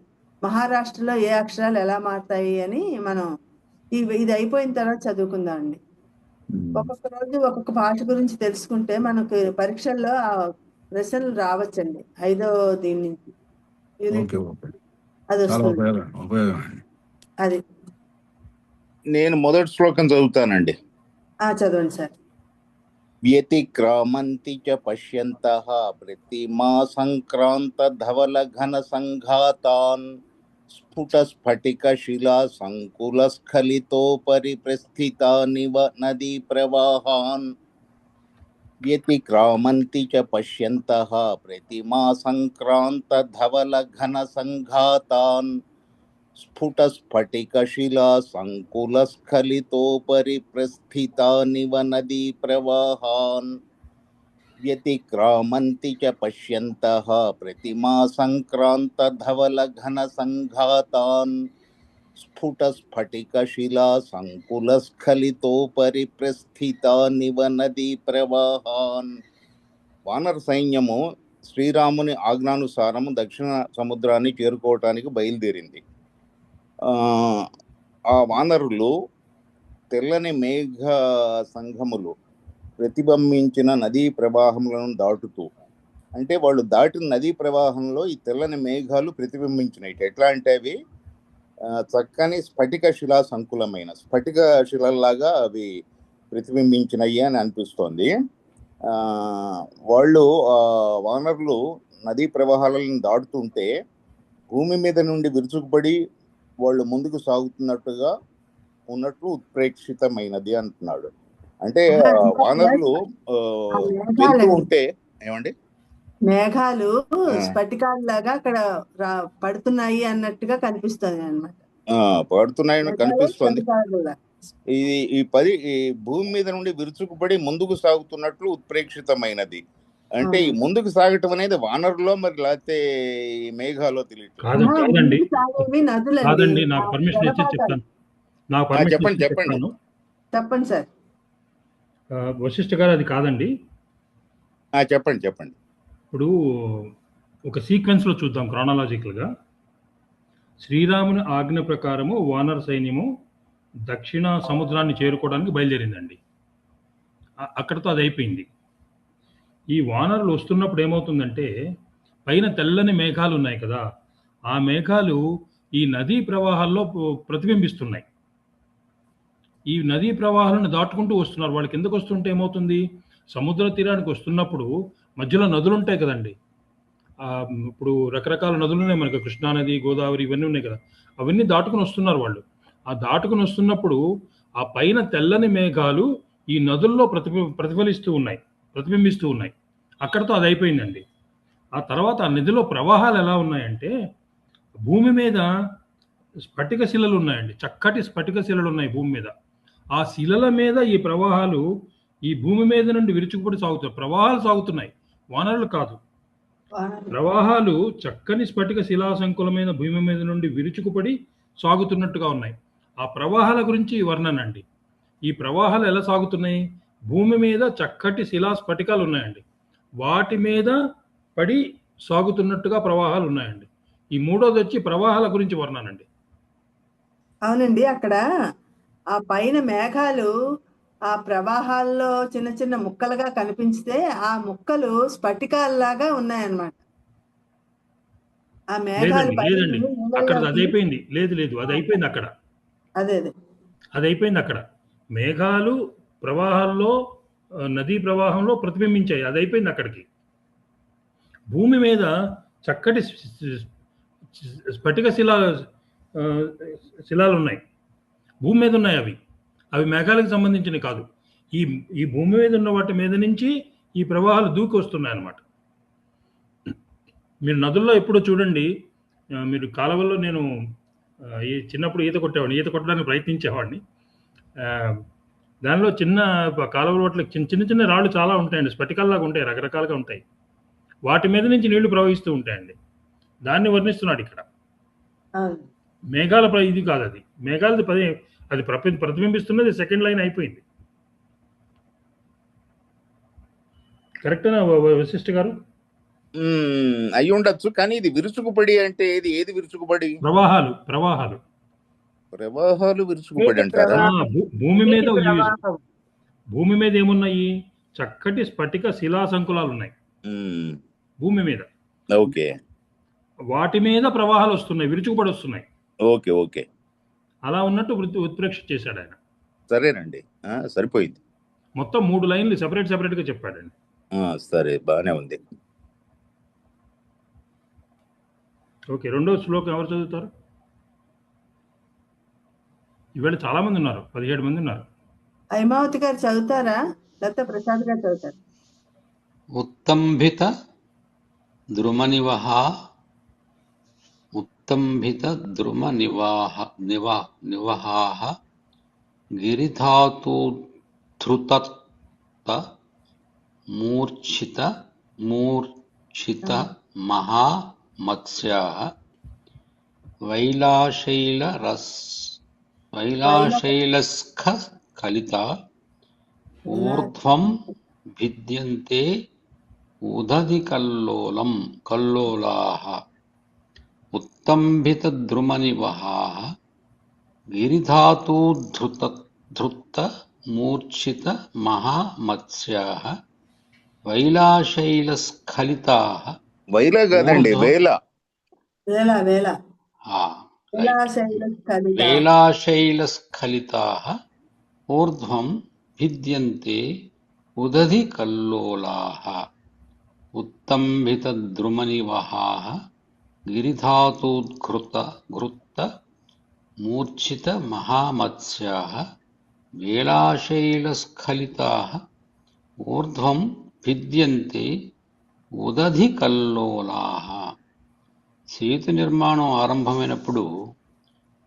మహారాష్ట్రలో ఏ అక్షరాలు ఎలా మారుతాయి అని మనం ఇది అయిపోయిన తర్వాత చదువుకుందాం అండి. ఒక్కొక్క రోజు ఒక్కొక్క భాష గురించి తెలుసుకుంటే మనకు పరీక్షల్లో ఆ ప్రశ్నలు రావచ్చండి. 5వ దీని నుంచి యూనిట్ అది వస్తుంది. అది నేను మొదటి శ్లోకం చదువుతానండి. చదవండి సార్. వ్యతిక్రామంతి చ పశ్యంతః ప్రతిమా సంక్రాంత ధవల ఘన సంఘాతాన్ స్ఫుట స్ఫటిక శిలా సంకుల స్ఖలితోపరి ప్రస్థితానివ నదీ ప్రవాహాన్. వ్యతిక్రామంతి చ పశ్యంతః ప్రతిమా సంక్రాంత ధవల ఘన సంఘాతాన్ స్ఫుట స్ఫటిక శిలా సంకుల స్ఖలితోపరి ప్రస్థితానివ నదీ ప్రవాహాన్. వ్యతిక్రామంతి చ పశ్యంతః ప్రతిమా సంక్రాంత ధవల ఘన సంఘాతాన్ స్ఫుట స్ఫటిక శిలా సంకుల స్ఖలితోపరి ప్రస్థితానివ నదీ ప్రవాహాన్. వానర సైన్యము శ్రీరాముని ఆజ్ఞానుసారము దక్షిణ సముద్రాన్ని చేరుకోవటానికి బయలుదేరింది. ఆ వానరులు తెల్లని మేఘ సంఘములు ప్రతిబింబించిన నదీ ప్రవాహములను దాటుతూ, అంటే వాళ్ళు దాటిన నదీ ప్రవాహంలో ఈ తెల్లని మేఘాలు ప్రతిబింబించినాయి. ఎట్లా అంటే అవి చక్కని స్ఫటిక శిలా సంకులమైన స్ఫటిక శిలల్లాగా అవి ప్రతిబింబించినాయి అని అనిపిస్తోంది. వాళ్ళు వానరులు నదీ ప్రవాహాలను దాటుతుంటే భూమి మీద నుండి విరుచుకుపడి వాళ్ళు ముందుకు సాగుతున్నట్టుగా ఉన్నట్లు ఉత్ప్రేక్షితమైనది అంటున్నాడు. అంటే వానరులు వెళ్తూ ఉంటే ఏమండి, మేఘాలు స్ఫటికాలు లాగా అక్కడ పడుతున్నాయి అన్నట్టుగా కనిపిస్తుంది అన్నమాట. పడుతున్నాయని కనిపిస్తుంది. ఈ భూమి మీద నుండి విరుచుకుపడి ముందుకు సాగుతున్నట్లు ఉత్ప్రేక్షితమైనది. అంటే ఈ ముందుకు సాగటం అనేది వానరులో మరి లేకపోతే ఈ మేఘాలో తెలియదు. కాదండి, నాకు పర్మిషన్ ఇచ్చి చెప్తాను. చెప్పండి సార్. వశిష్ఠ గారు, అది కాదండి. చెప్పండి. ఇప్పుడు ఒక సీక్వెన్స్ లో చూద్దాం క్రానాలజికల్ గా. శ్రీరాముని ఆజ్ఞ ప్రకారము వానర సైన్యము దక్షిణ సముద్రాన్ని చేరుకోవడానికి బయలుదేరిందండి. అక్కడితో అది అయిపోయింది. ఈ వానరులు వస్తున్నప్పుడు ఏమవుతుందంటే, పైన తెల్లని మేఘాలు ఉన్నాయి కదా, ఆ మేఘాలు ఈ నదీ ప్రవాహాల్లో ప్రతిబింబిస్తున్నాయి. ఈ నదీ ప్రవాహాలను దాటుకుంటూ వస్తున్నారు. వాళ్ళకి ఎందుకు వస్తుంటే ఏమవుతుంది, సముద్ర తీరానికి వస్తున్నప్పుడు మధ్యలో నదులు ఉంటాయి కదండి. ఇప్పుడు రకరకాల నదులు ఉన్నాయి మనకి, కృష్ణా నది, గోదావరి, ఇవన్నీ ఉన్నాయి కదా, అవన్నీ దాటుకుని వస్తున్నారు వాళ్ళు. ఆ దాటుకుని వస్తున్నప్పుడు ఆ పైన తెల్లని మేఘాలు ఈ నదుల్లో ప్రతిబింబిస్తూ ఉన్నాయి. అక్కడితో అది అయిపోయిందండి. ఆ తర్వాత ఆ నదిలో ప్రవాహాలు ఎలా ఉన్నాయంటే, భూమి మీద స్ఫటిక శిలలు ఉన్నాయండి, చక్కటి స్ఫటిక శిలలు ఉన్నాయి భూమి మీద. ఆ శిలల మీద ఈ ప్రవాహాలు ఈ భూమి మీద నుండి విరుచుకుపడి సాగుతాయి. ప్రవాహాలు సాగుతున్నాయి, వానరులు కాదు. ప్రవాహాలు చక్కని స్ఫటిక శిలా సంకులమైన భూమి మీద నుండి విరుచుకుపడి సాగుతున్నట్టుగా ఉన్నాయి. ఆ ప్రవాహాల గురించి వర్ణన అండి. ఈ ప్రవాహాలు ఎలా సాగుతున్నాయి? భూమి మీద చక్కటి శిలా స్ఫటికాలు ఉన్నాయండి, వాటి మీద పడి సాగుతున్నట్టుగా ప్రవాహాలు ఉన్నాయండి. ఈ మూడోది వచ్చి ప్రవాహాల గురించి వర్ణనండి. అవునండి, అక్కడ ఆ పైన మేఘాలు ఆ ప్రవాహాల్లో చిన్న చిన్న ముక్కలుగా కనిపిస్తే ఆ ముక్కలు స్ఫటికాల్లాగా ఉన్నాయన్నమాట. ఆ మేఘాలు లేదండి, అక్కడ అది అయిపోయింది. లేదు అది అయిపోయింది అక్కడ. అదే అది అయిపోయింది అక్కడ. మేఘాలు ప్రవాహాల్లో నదీ ప్రవాహంలో ప్రతిబింబించాయి, అది అయిపోయింది అక్కడికి. భూమి మీద చక్కటి స్ఫటిక శిలాలు ఉన్నాయి, భూమి మీద ఉన్నాయి. అవి మేఘాలకు సంబంధించినవి కాదు. ఈ భూమి మీద ఉన్న వాటి మీద నుంచి ఈ ప్రవాహాలు దూకి వస్తున్నాయి అన్నమాట. మీరు నదుల్లో ఎప్పుడో చూడండి, మీరు కాలువల్లో, నేను చిన్నప్పుడు ఈత కొట్టడానికి ప్రయత్నించేవాడిని. దానిలో చిన్న కాలువల వాటిలో చిన్న చిన్న రాళ్ళు చాలా ఉంటాయండి, స్ఫటికాల్లాగా ఉంటాయి, రకరకాలుగా ఉంటాయి. వాటి మీద నుంచి నీళ్లు ప్రవహిస్తూ ఉంటాయండి. దాన్ని వర్ణిస్తున్నాడు ఇక్కడ. మేఘాల ఇది కాదు, అది మేఘాలది అది ప్రతిబింబిస్తున్నది. సెకండ్ లైన్ అయిపోయింది. కరెక్టేనా వశిష్ఠ గారు? అయి ఉండొచ్చు, కానీ ఇది విరుచుకుపడి అంటే ఏది విరుచుకుపడి? ప్రవాహాలు విరుచుకుపడి అంటారా? భూమి మీద ఏమున్నాయి? చక్కటి స్ఫటిక శిలా సంకులాలు ఉన్నాయి భూమి మీద. ఓకే, వాటి మీద ప్రవాహాలు వస్తున్నాయి, విరుచుకుపడి వస్తున్నాయి. ఓకే, అలా ఉన్నట్టు ఉత్ప్రేక్ష చేశాడు ఆయన. సరేనండి, సరిపోయింది. మొత్తం 3 లైన్లు సెపరేట్ గా చెప్పాడండి. సరే, బాగానే ఉంది. ఓకే, రెండో శ్లోకం ఎవరు చదువుతారు? ఈవేళ చాలా మంది ఉన్నారు, 17 మంది ఉన్నారు. హైమావతి గారు చదువుతారా? లేకపోతే ప్రసాద్ గారు చదువుతారు? ఉత్తంభిత ద్రుమ నివాహాః గిరిధాతుధృత మూర్ఛిత మహామత్స్యాః వైలాశైలస్ఖలితా ఊర్ధ్వం భిద్యంతే ఉదధి కల్లోలాః. ఉత్తంభిత ద్రుమనివహాః గిరిధాతుధృత మూర్ఛిత మహామత్స్యాః వైలాశైలస్ఖలితాః. వైల కాదండి, వైలాశైలస్ఖలితాః ఊర్ధ్వం భిద్యంతే ఉదధి కల్లోలాః. ఉత్తంభిత ద్రుమనివహాః గిరిధాతుధృత మూర్ఛిత మహామత్స్యాః వైలాశైలస్ఖలితాః ఊర్ధ్వం భిద్యంతే ఉదధి కల్లోలాః. సేతు నిర్మాణం ఆరంభమైనప్పుడు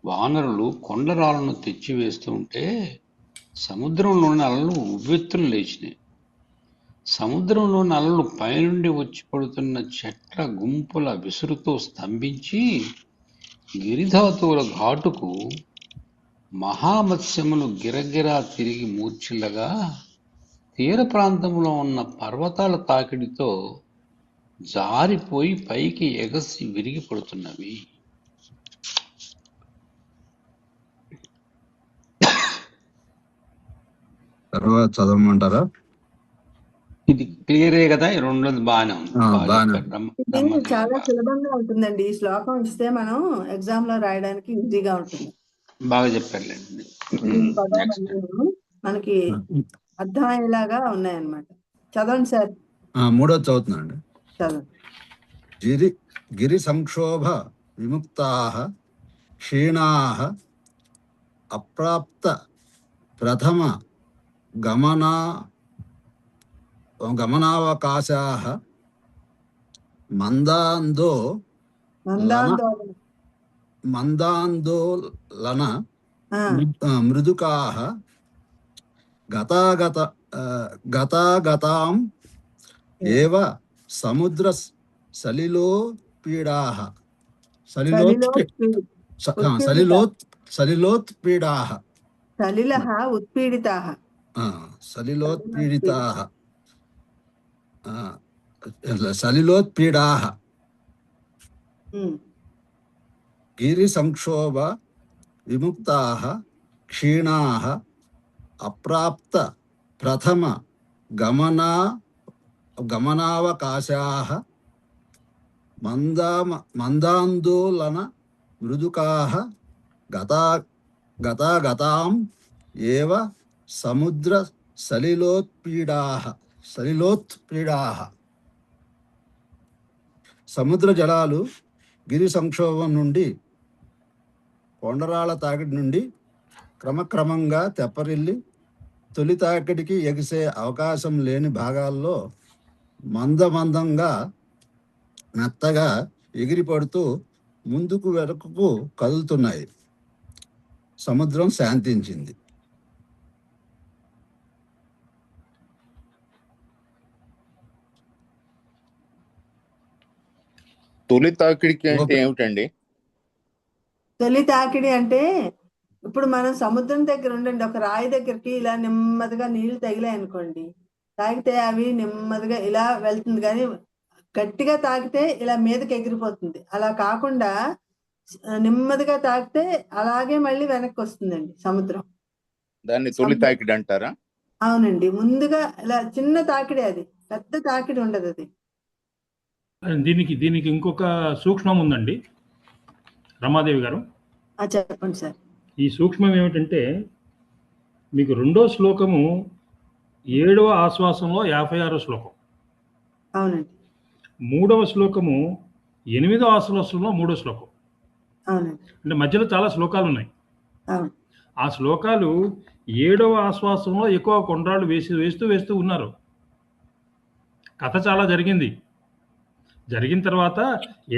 వానరులు కొండరాలను తెచ్చివేస్తూ ఉంటే సముద్రంలోని అలలు ఉవ్వెత్తులు లేచినాయి. సముద్రంలోని అలలు పైనుండి వచ్చి పడుతున్న చెట్ల గుంపుల విసురుతో స్తంభించి గిరిధాతువుల ఘాటుకు మహామత్స్యములు గిరగిరా తిరిగి మూర్ఛిల్లగా తీర ప్రాంతంలో ఉన్న పర్వతాల తాకిడితో జారిపోయి పైకి ఎగసి విరిగి పడుతున్నవి. తర్వాత చదవమంటారా? ఇది క్లియరే కదా? రెండోది బాగానే ఉంది. చాలా సులభంగా ఉంటుందండి. ఈ శ్లోకం ఇస్తే మనం ఎగ్జామ్ లో రాయడానికి ఈజీగా ఉంటుంది. బాగా చెప్పారులేండి. మనకి అర్థమయ్యేలాగా ఉన్నాయన్నమాట. చదవండి సార్. మూడోది చదువుతున్నాండి. చదవండి. గిరి సంక్షోభ విముక్తాః క్షీణాః అప్రాప్త ప్రథమ గమనావకాశాః మందాందో మందాందోళన ఆ, మృదుకాః గతాగతాం ఏవ సముద్ర సలిలోత్పీడాః సలిలోత్పీడాః సలిలః ఉత్పీడితాః. సలిలోత్పీడితాః సలిలోత్పీడాః ఉమ్, గిరి సంక్షోభ విముక్తాః క్షీణాః అప్రాప్త ప్రథమ గమనావకాశాః మందాందోళన మృదుకాః గతాగతాం ఏవ సముద్ర సలిలోత్పీడాః. సముద్ర జలాలు గిరి సంక్షోభం నుండి కొండరాళ్ళ తాకిడి నుండి క్రమక్రమంగా తెప్పరిల్లి తొలి తాకిడికి ఎగిసే అవకాశం లేని భాగాల్లో మందంగా మెత్తగా ఎగిరిపడుతూ ముందుకు వెనుకకు కదులుతున్నాయి. సముద్రం శాంతించింది. తొలి తాకిడికి అంటే ఏమిటండి? తొలి తాకిడి అంటే ఇప్పుడు మనం సముద్రం దగ్గర ఉండండి, ఒక రాయి దగ్గరికి ఇలా నెమ్మదిగా నీళ్లు తగిలాయి అనుకోండి, తాగితే అవి నెమ్మదిగా ఇలా వెళ్తుంది, కానీ గట్టిగా తాకితే ఇలా మీదకి ఎగిరిపోతుంది. అలా కాకుండా నెమ్మదిగా తాకితే అలాగే మళ్ళీ వెనక్కి వస్తుందండి సముద్రం. దాన్ని తొలి తాకిడి అంటారా? అవునండి, ముందుగా ఇలా చిన్న తాకిడి, అది పెద్ద తాకిడి ఉండదు అది. దీనికి ఇంకొక సూక్ష్మం ఉందండి రమాదేవి గారు. చెప్పండి సార్. ఈ సూక్ష్మం ఏమిటంటే, మీకు 2వ శ్లోకము 7వ ఆశ్వాసంలో 56వ శ్లోకం, అవునండి. 3వ శ్లోకము 8వ ఆశ్వాసంలో 3వ శ్లోకం. అవునండి. అంటే మధ్యలో చాలా శ్లోకాలు ఉన్నాయి. అవును. ఆ శ్లోకాలు 7వ ఆశ్వాసంలో ఎక్కువ కొండ్రాళ్ళు వేస్తూ ఉన్నారు. కథ చాలా జరిగిన తర్వాత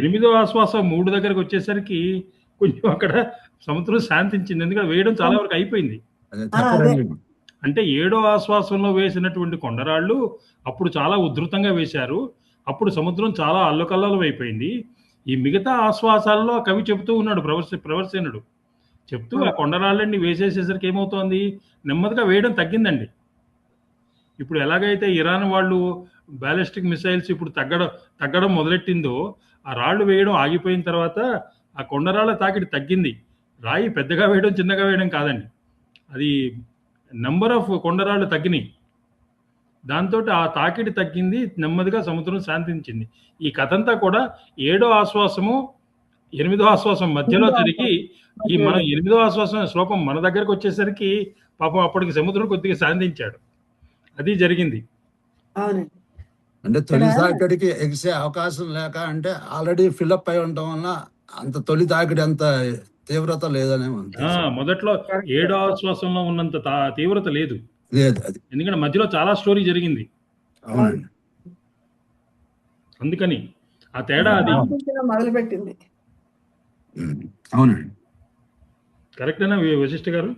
8వ ఆశ్వాసం 3 దగ్గరకు వచ్చేసరికి కొంచెం అక్కడ సముద్రం శాంతించింది. ఎందుకంటే వేయడం చాలా వరకు అయిపోయింది. అంటే 7వ ఆశ్వాసంలో వేసినటువంటి కొండరాళ్ళు అప్పుడు చాలా ఉధృతంగా వేశారు. అప్పుడు సముద్రం చాలా అల్లకల్లోలం అయిపోయింది. ఈ మిగతా ఆశ్వాసాలలో కవి చెబుతూ ఉన్నాడు, ప్రవర్సేనుడు చెప్తూ ఆ కొండరాళ్ళని వేసేసేసరికి ఏమవుతోంది, నెమ్మదిగా వేయడం తగ్గిందండి. ఇప్పుడు ఎలాగైతే ఇరాన్ వాళ్ళు బ్యాలిస్టిక్ మిసైల్స్ ఇప్పుడు తగ్గడం మొదలెట్టిందో, ఆ రాళ్ళు వేయడం ఆగిపోయిన తర్వాత ఆ కొండరాళ్ళ తాకిడి తగ్గింది. రాయి పెద్దగా వేయడం చిన్నగా వేయడం కాదండి, అది నెంబర్ ఆఫ్ కొండరాళ్ళు తగ్గినాయి. దాంతో ఆ తాకిడి తగ్గింది, నెమ్మదిగా సముద్రం శాంతించింది. ఈ కథంతా కూడా 7వ ఆశ్వాసము 8వ ఆశ్వాసం మధ్యలో జరిగి, ఈ మనం 8వ ఆశ్వాసం శ్లోకం మన దగ్గరకు వచ్చేసరికి పాపం అప్పటికి సముద్రం కొద్దిగా శాంతించాడు. అది జరిగింది. అవునండి. అంటే తొలి తాకిడికి ఎగిసే అవకాశం లేక, అంటే ఆల్రెడీ ఫిల్అప్ అయి ఉండటం వల్ల అంత తొలి తాకిడి అంత తీవ్రత లేదనే మొదట్లో 7వ ఆశ్వాసంలో ఉన్నంత తీవ్రత లేదు, అది ఎందుకంటే మధ్యలో చాలా స్టోరీ జరిగింది. అవునండి. అందుకని ఆ తేడా అది మొదలుపెట్టింది. అవునండి. కరెక్టేనా వశిష్ఠ గారు?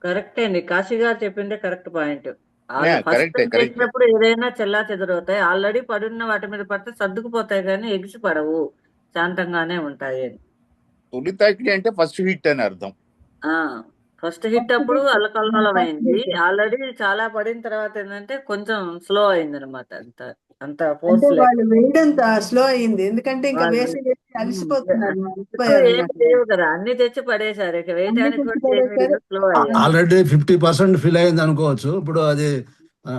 కరెక్టే అండి, కాశీ గారు చెప్పిందే కరెక్ట్ పాయింట్. correct. చేసినప్పుడు ఏదైనా చెల్లా చెదరవుతాయి, ఆల్రెడీ పడున్న వాటి మీద పడితే సర్దుకుపోతాయి, కానీ ఎగిసి పడవు, శాంతంగానే ఉంటాయి. తొలి తాకిడి అంటే ఫస్ట్ హిట్ అని అర్థం. ఫస్ట్ హిట్ అప్పుడు అల్లకల్లోలం అయింది, ఆల్రెడీ చాలా పడిన తర్వాత ఏంటంటే కొంచెం స్లో అయింది అనమాట. అంత ఫోర్స్ వేయడం స్లో అయింది, ఎందుకంటే ఇంకా వేసి అలసిపోతున్నారు కదా, అన్ని తెచ్చి పడేశారు, ఇక వేయడానికి స్లో అయ్యారు. ఆల్రెడీ 50% ఫిల్ అయింది అనుకోవచ్చు. ఇప్పుడు అది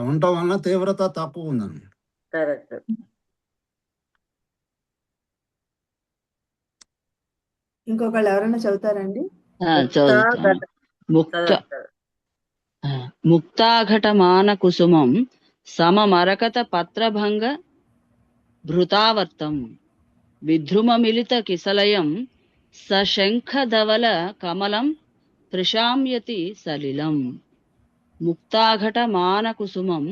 ఉండటం వల్ల తీవ్రత తక్కువ ఉందండి. కరెక్ట్. ఇంకొకళ్ళు ఎవరైనా చదువుతారండి? ముక్తాఘటమాన కుసుమం సమమరకత పత్రభంగ భృతావర్తం విద్రుమమిలిత కిసలయం సశంఖధవల కమలం ప్రశామ్యతి సలిలం. ముక్తాఘటమాన కుసుమం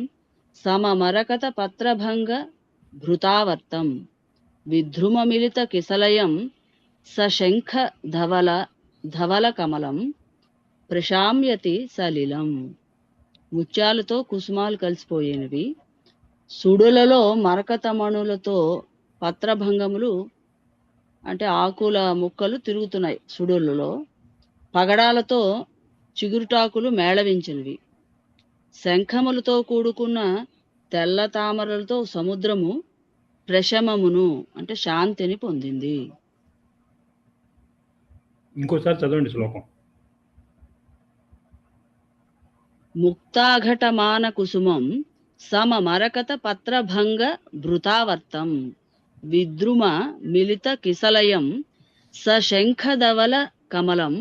సమమరకత పత్రభంగ భృతావర్తం విద్రుమమిలిత కిసలయం సశంఖ ధవల ధవల కమలం ప్రశామ్యతి సలిలం. ముత్యాలతో కుసుమాలు కలిసిపోయినవి, సుడులలో మరకతమణులతో పత్రభంగములు అంటే ఆకుల ముక్కలు తిరుగుతున్నాయి సుడులలో, పగడాలతో చిగురుటాకులు మేళవించినవి, శంఖములతో కూడుకున్న తెల్ల తామరలతో సముద్రము ప్రశమమును అంటే శాంతిని పొందింది. ఇంకోసారి చదవండి శ్లోకం. ముక్తాఘటమాన కుసుమం సమ మరకత పత్రభంగ భృతావర్తం విద్రుమ మిలిత కిసలయం సశంఖధవల కమలం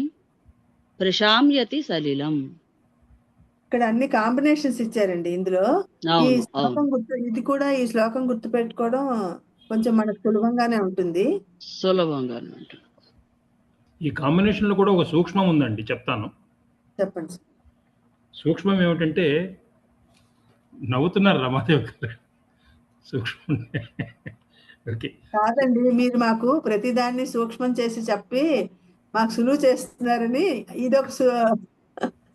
ప్రశామ్యతి సలిలం. ఇక్కడ అన్ని కాంబినేషన్స్ ఇచ్చారండి ఇందులో. ఈ అవును శ్లోకం అవును, ఇది కూడా ఈ శ్లోకం గుర్తు పెట్టుకోవడం కొంచెం మనకు సులభంగానే ఉంటుంది. సులభంగా ఉంటుంది. ఈ కాంబినేషన్లో కూడా ఒక సూక్ష్మం ఉందండి, చెప్తాను. చెప్పండి సార్. సూక్ష్మం ఏమిటంటే, నవ్వుతున్నారు రమాదేవి గారు. సూక్ష్మం ఓకే. కాదండి, మీరు మాకు ప్రతిదాన్ని సూక్ష్మం చేసి చెప్పి మాకు సులువు చేస్తున్నారని ఇదొక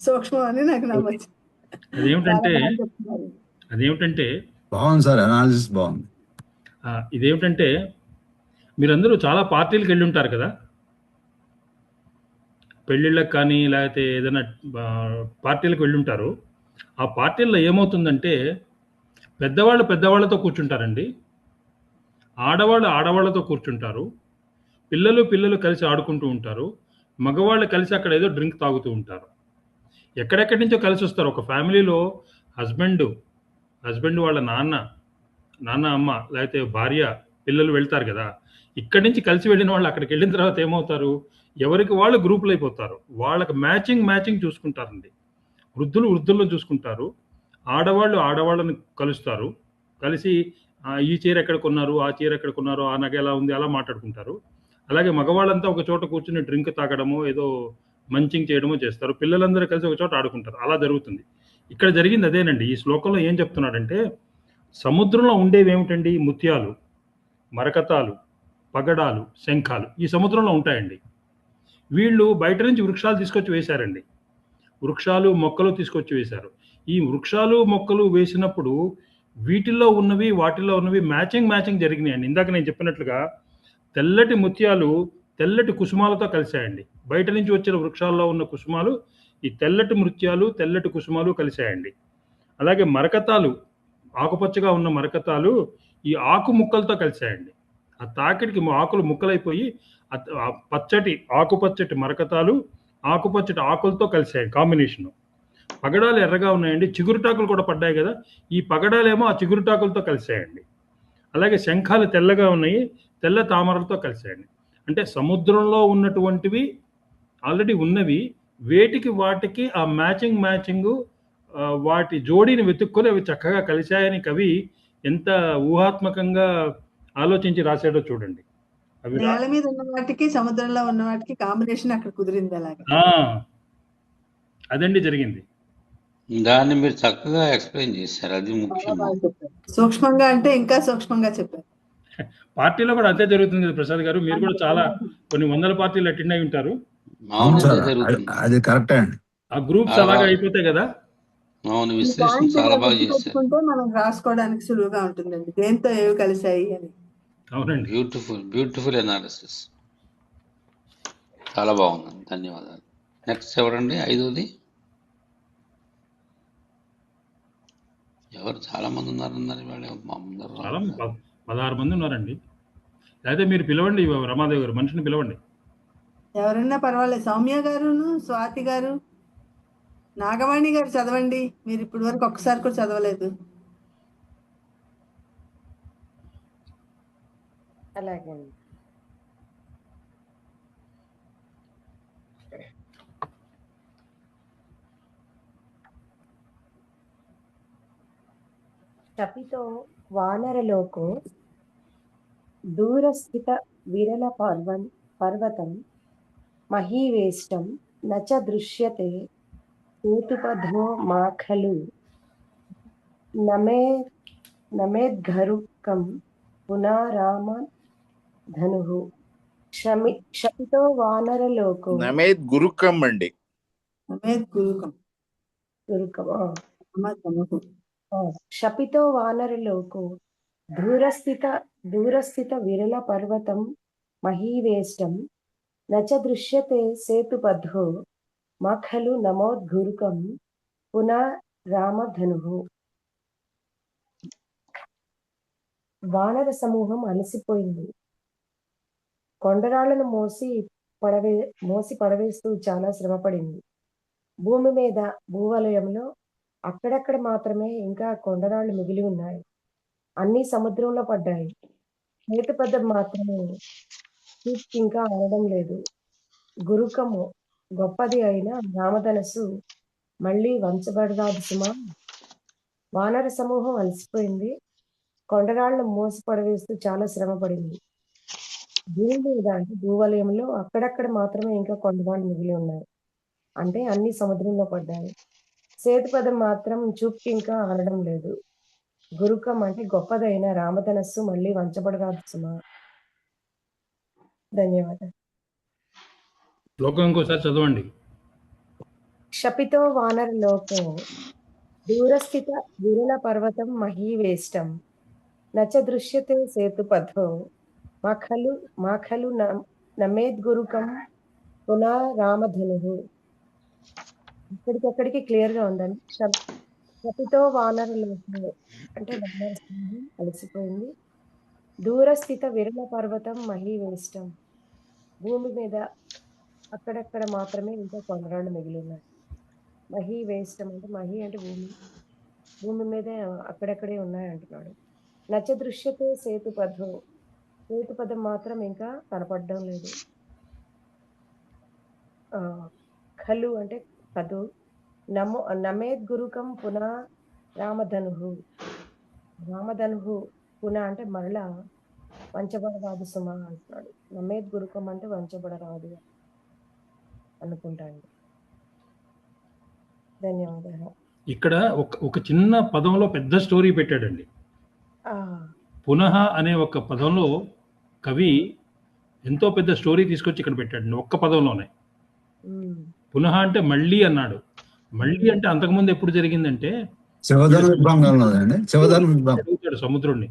సూక్ష్మం అని నాకు నమ్మచ్చు. అదేమిటంటే చాలా బాగా చెప్తున్నారు. అదేమిటంటే బాగుంది సార్, అనాలిసిస్ బాగుంది. ఇదేమిటంటే, మీరందరూ చాలా పార్టీలకు వెళ్ళి ఉంటారు కదా, పెళ్ళిళ్ళకి కానీ లేకపోతే ఏదైనా పార్టీలకు వెళ్ళి ఉంటారు. ఆ పార్టీల్లో ఏమవుతుందంటే, పెద్దవాళ్ళు పెద్దవాళ్ళతో కూర్చుంటారండి, ఆడవాళ్ళు ఆడవాళ్ళతో కూర్చుంటారు, పిల్లలు కలిసి ఆడుకుంటూ ఉంటారు, మగవాళ్ళు కలిసి అక్కడ ఏదో డ్రింక్ తాగుతూ ఉంటారు. ఎక్కడెక్కడి నుంచో కలిసి వస్తారు. ఒక ఫ్యామిలీలో హస్బెండ్ వాళ్ళ నాన్న అమ్మ లేకపోతే భార్య పిల్లలు వెళ్తారు కదా, ఇక్కడి నుంచి కలిసి వెళ్ళిన వాళ్ళు అక్కడికి వెళ్ళిన తర్వాత ఏమవుతారు, ఎవరికి వాళ్ళు గ్రూపులు అయిపోతారు. వాళ్ళకి మ్యాచింగ్ చూసుకుంటారండి. వృద్ధులను చూసుకుంటారు, ఆడవాళ్ళని కలుస్తారు, కలిసి ఈ చీర ఎక్కడ కొన్నారు, ఆ చీర ఎక్కడ కొన్నారు, ఆ నగ ఎలా ఉంది, అలా మాట్లాడుకుంటారు. అలాగే మగవాళ్ళంతా ఒక చోట కూర్చుని డ్రింక్ తాగడమో ఏదో మంచింగ్ చేయడమో చేస్తారు, పిల్లలందరూ కలిసి ఒక చోట ఆడుకుంటారు. అలా జరుగుతుంది. ఇక్కడ జరిగింది అదేనండి. ఈ శ్లోకంలో ఏం చెప్తున్నాడంటే, సముద్రంలో ఉండేవి ఏమిటండి, ముత్యాలు, మరకతాలు, పగడాలు, శంఖాలు ఈ సముద్రంలో ఉంటాయండి. వీళ్ళు బయట నుంచి వృక్షాలు తీసుకొచ్చి వేశారండి, వృక్షాలు మొక్కలు తీసుకొచ్చి వేశారు. ఈ వృక్షాలు మొక్కలు వేసినప్పుడు వీటిల్లో ఉన్నవి వాటిల్లో ఉన్నవి మ్యాచింగ్ జరిగినాయండి. ఇందాక నేను చెప్పినట్లుగా తెల్లటి ముత్యాలు తెల్లటి కుసుమాలతో కలిశాయండి. బయట నుంచి వచ్చిన వృక్షాల్లో ఉన్న కుసుమాలు ఈ తెల్లటి ముత్యాలు తెల్లటి కుసుమాలు కలిశాయండి. అలాగే మరకతాలు, ఆకుపచ్చగా ఉన్న మరకతాలు ఈ ఆకు ముక్కలతో కలిశాయండి. ఆ తాకిడికి ఆకులు ముక్కలైపోయి పచ్చటి ఆకుపచ్చటి మరకతాలు ఆకుపచ్చటి ఆకులతో కలిశాయి కాంబినేషన్. పగడాలు ఎర్రగా ఉన్నాయండి, చిగురుటాకులు కూడా పడ్డాయి కదా, ఈ పగడాలేమో ఆ చిగురుటాకులతో కలిశాయండి. అలాగే శంఖాలు తెల్లగా ఉన్నాయి, తెల్ల తామరలతో కలిశాయండి. అంటే సముద్రంలో ఉన్నటువంటివి ఆల్రెడీ ఉన్నవి, వాటికి ఆ మ్యాచింగ్ వాటి జోడీని వెతుక్కొని అవి చక్కగా కలిశాయని కవి ఎంత ఊహాత్మకంగా ఆలోచించి రాశాడో చూడండి. అవి నేల మీద ఉన్న వాటికి సముద్రంలో ఉన్న వాటికి కాంబినేషన్ అక్కడ కుదిరింది. అలాగే అదండి జరిగింది. దాన్ని మీరు చక్కగా ఎక్స్ప్లెయిన్ చేశారు, అది ముఖ్యం. సూక్ష్మంగా అంటే ఇంకా సూక్ష్మంగా చెప్పారు. పార్టీలో కూడా అంతే జరుగుతుంది కదా ప్రసాద్ గారు, మీరు కూడా చాలా కొన్ని వందల పార్టీలు అటెండ్ అయి ఉంటారు. అవును సార్, అది కరెక్టే అండి. ఆ గ్రూప్స్ అలాగే అయిపోతాయి కదా. అవును, విశ్లేషణ చాలా బాగా చేశారు. మనం రాసుకోవడానికి సులువుగా ఉంటుందండి, దేంతో ఏవి కలిసాయి అని. అవునండి, బ్యూటిఫుల్ అనాలిసిస్, చాలా బాగుందండి, ధన్యవాదాలు. నెక్స్ట్ ఎవరండి, ఐదోది ఎవరు? చాలా మంది ఉన్నారన్నారు చాలా 16 మంది ఉన్నారండి. అయితే మీరు పిలవండి రమాదేవి గారు, మనిషిని పిలవండి. ఎవరన్నా పర్వాలేదు, సౌమ్య గారును స్వాతి గారు, నాగవాణి గారు చదవండి, మీరు ఇప్పటి వరకు ఒక్కసారి కూడా చదవలేదు. అలాగే కపితో వానరలోకో దూరస్థిత విరల పర్వతం మహీవేష్టం నచ దృశ్యతే కేతుపధో మాఖలు నమేద్ఘరుకం పునారామ ధనుః క్షపితో వానరలోకో నమేద్ గురుకం అండి. నమేద్ గురుకం గురుకమా తమః శపితో వానరలోకో దూరస్థిత విరల పర్వతం మహీవేష్టం నచ దృశ్యతే సేతుబద్ధో మా ఖలు నమోద్గురుకం పునరామధనుః. వానర సమూహం అలసిపోయింది. కొండరాళ్లను మోసి పడవేస్తూ చాలా శ్రమపడింది. భూమి మీద భూవలయంలో అక్కడక్కడ మాత్రమే ఇంకా కొండరాళ్లు మిగిలి ఉన్నాయి. అన్ని సముద్రంలో పడ్డాయి. హేతుపదం మాత్రమే ఇంకా అనడం లేదు. గురుకము గొప్పది అయిన రామధనస్సు మళ్ళీ వంచబడరాదు సుమా. వానర సమూహం అలసిపోయింది. కొండరాళ్లను మోసి పడవేస్తూ చాలా శ్రమపడింది. భూమి మీద అంటే భూవలయంలో అక్కడక్కడ మాత్రమే ఇంకా కొండరాళ్ళు మిగిలి ఉన్నాయి. అంటే అన్ని సముద్రంలో పడ్డాయి. సేతుపదం మాత్రం చూపుకి ఇంకా అనడం లేదు. గురుకం అంటే గొప్పదైన రామధనస్సు మళ్ళీ వంచబడరాదు సుమా. ధన్యవాదాలు. శ్లోకం ఇంకోసారి చదవండి. క్షపితో వానర లోకో దూరస్థిత విరల పర్వతం మహీవేష్టం నచ దృశ్యతే సేతుపథో మా ఖలు నమేద్గురుకం పునరామధనుః. ఇక్కడికక్కడికి క్లియర్ గా ఉందండి. క్షపితో వానర లోకో అంటే వానర సమూహం అలసిపోయింది. దూరస్థిత విరల పర్వతం మహీవేష్టం భూమి మీద అక్కడక్కడ మాత్రమే ఇంకా కొండరాళ్ళు మిగిలి ఉన్నాయి. మహీవేష్టం అంటే మహి అంటే భూమి మీద అక్కడక్కడే ఉన్నాయి అంటున్నాడు. నచ దృశ్యతే సేతుపదం మాత్రం ఇంకా కనపడడం లేదు. ఖలు అంటే కదు నమేద్ గురుకం పునరామధనుః. రామధనుః పున అంటే మరలా వంచబడరాదు సుమా అంటున్నాడు. నమేద్ గురుకం అంటే వంచబడరాదు అనుకుంటాను. ధన్యవాదాలు. ఇక్కడ ఒక చిన్న పదంలో పెద్ద స్టోరీ పెట్టాడండి. పునః అనే ఒక పదంలో కవి ఎంతో పెద్ద స్టోరీ తీసుకొచ్చి ఇక్కడ పెట్టాడు ఒక్క పదంలోనే. పునః అంటే మళ్ళీ అన్నాడు. మళ్ళీ అంటే అంతకుముందు ఎప్పుడు జరిగిందంటే అడుగుతాడు సముద్రుడిని.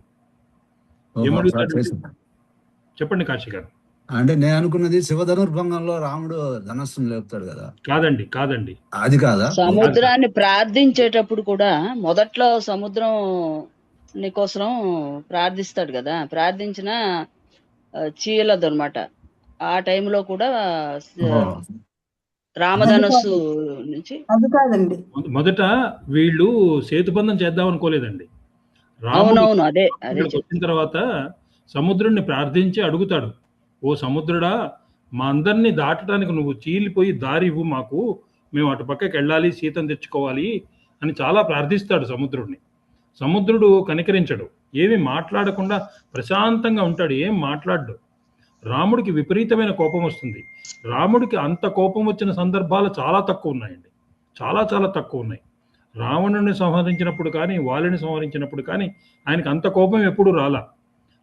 చెప్పండి కాశీ గారు. అంటే నేను అనుకున్నది శివధనుర్భంగంలో రాముడు ధనస్సును లేపుతాడు కదా. కాదండి అది కాదా? సముద్రాన్ని ప్రార్థించేటప్పుడు కూడా మొదట్లో సముద్రం కోసం ప్రార్థిస్తాడు కదా. ప్రార్థించిన చీలదు అనమాట. ఆ టైంలో కూడా రామధనస్సు నుంచి అది కాదండి. మొదట వీళ్ళు సేతుబంధం చేద్దాం అనుకోలేదండి. అవునవును అదే వచ్చిన తర్వాత సముద్రుడిని ప్రార్థించి అడుగుతాడు, ఓ సముద్రుడా, మా అందరినీ దాటడానికి నువ్వు చీలిపోయి దారి ఇవ్వు మాకు, మేము అటు పక్కకి వెళ్ళాలి, సీతను తెచ్చుకోవాలి అని చాలా ప్రార్థిస్తాడు సముద్రుడిని. సముద్రుడు కనికరించడు, ఏమి మాట్లాడకుండా ప్రశాంతంగా ఉంటాడు, ఏం మాట్లాడ్డు. రాముడికి విపరీతమైన కోపం వస్తుంది. రాముడికి అంత కోపం వచ్చిన సందర్భాలు చాలా తక్కువ ఉన్నాయండి, చాలా తక్కువ ఉన్నాయి. రావణుని సంహరించినప్పుడు కానీ వాలిని సంహరించినప్పుడు కానీ ఆయనకి అంత కోపం ఎప్పుడు రాలా.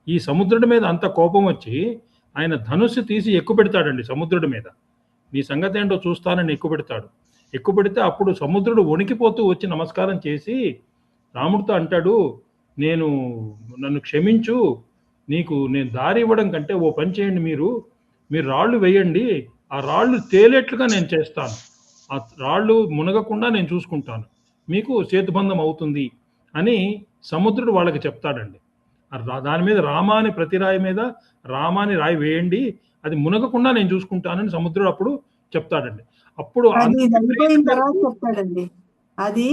ఈ సముద్రుడి మీద అంత కోపం వచ్చి ఆయన ధనుస్సు తీసి ఎక్కుపెడతాడండి సముద్రుడి మీద. నీ సంగతి ఏంటో చూస్తానని ఎక్కుపెడితే అప్పుడు సముద్రుడు వణికిపోతూ వచ్చి నమస్కారం చేసి రాముడితో అంటాడు, నన్ను క్షమించు, నేను దారి ఇవ్వడం కంటే ఓ పని చేయండి, మీరు రాళ్ళు వేయండి, ఆ రాళ్ళు తేలేట్లుగా నేను చేస్తాను, ఆ రాళ్ళు మునగకుండా నేను చూసుకుంటాను, మీకు సేతుబంధం అవుతుంది అని సముద్రుడు వాళ్ళకి చెప్తాడండి. దాని మీద రామాని ప్రతి రాయి మీద రామాని రాయి వేయండి, అది మునగకుండా నేను చూసుకుంటానని సముద్రుడు అప్పుడు చెప్తాడండి. అప్పుడు అయిపోయిన తర్వాత చెప్తాడండి. అది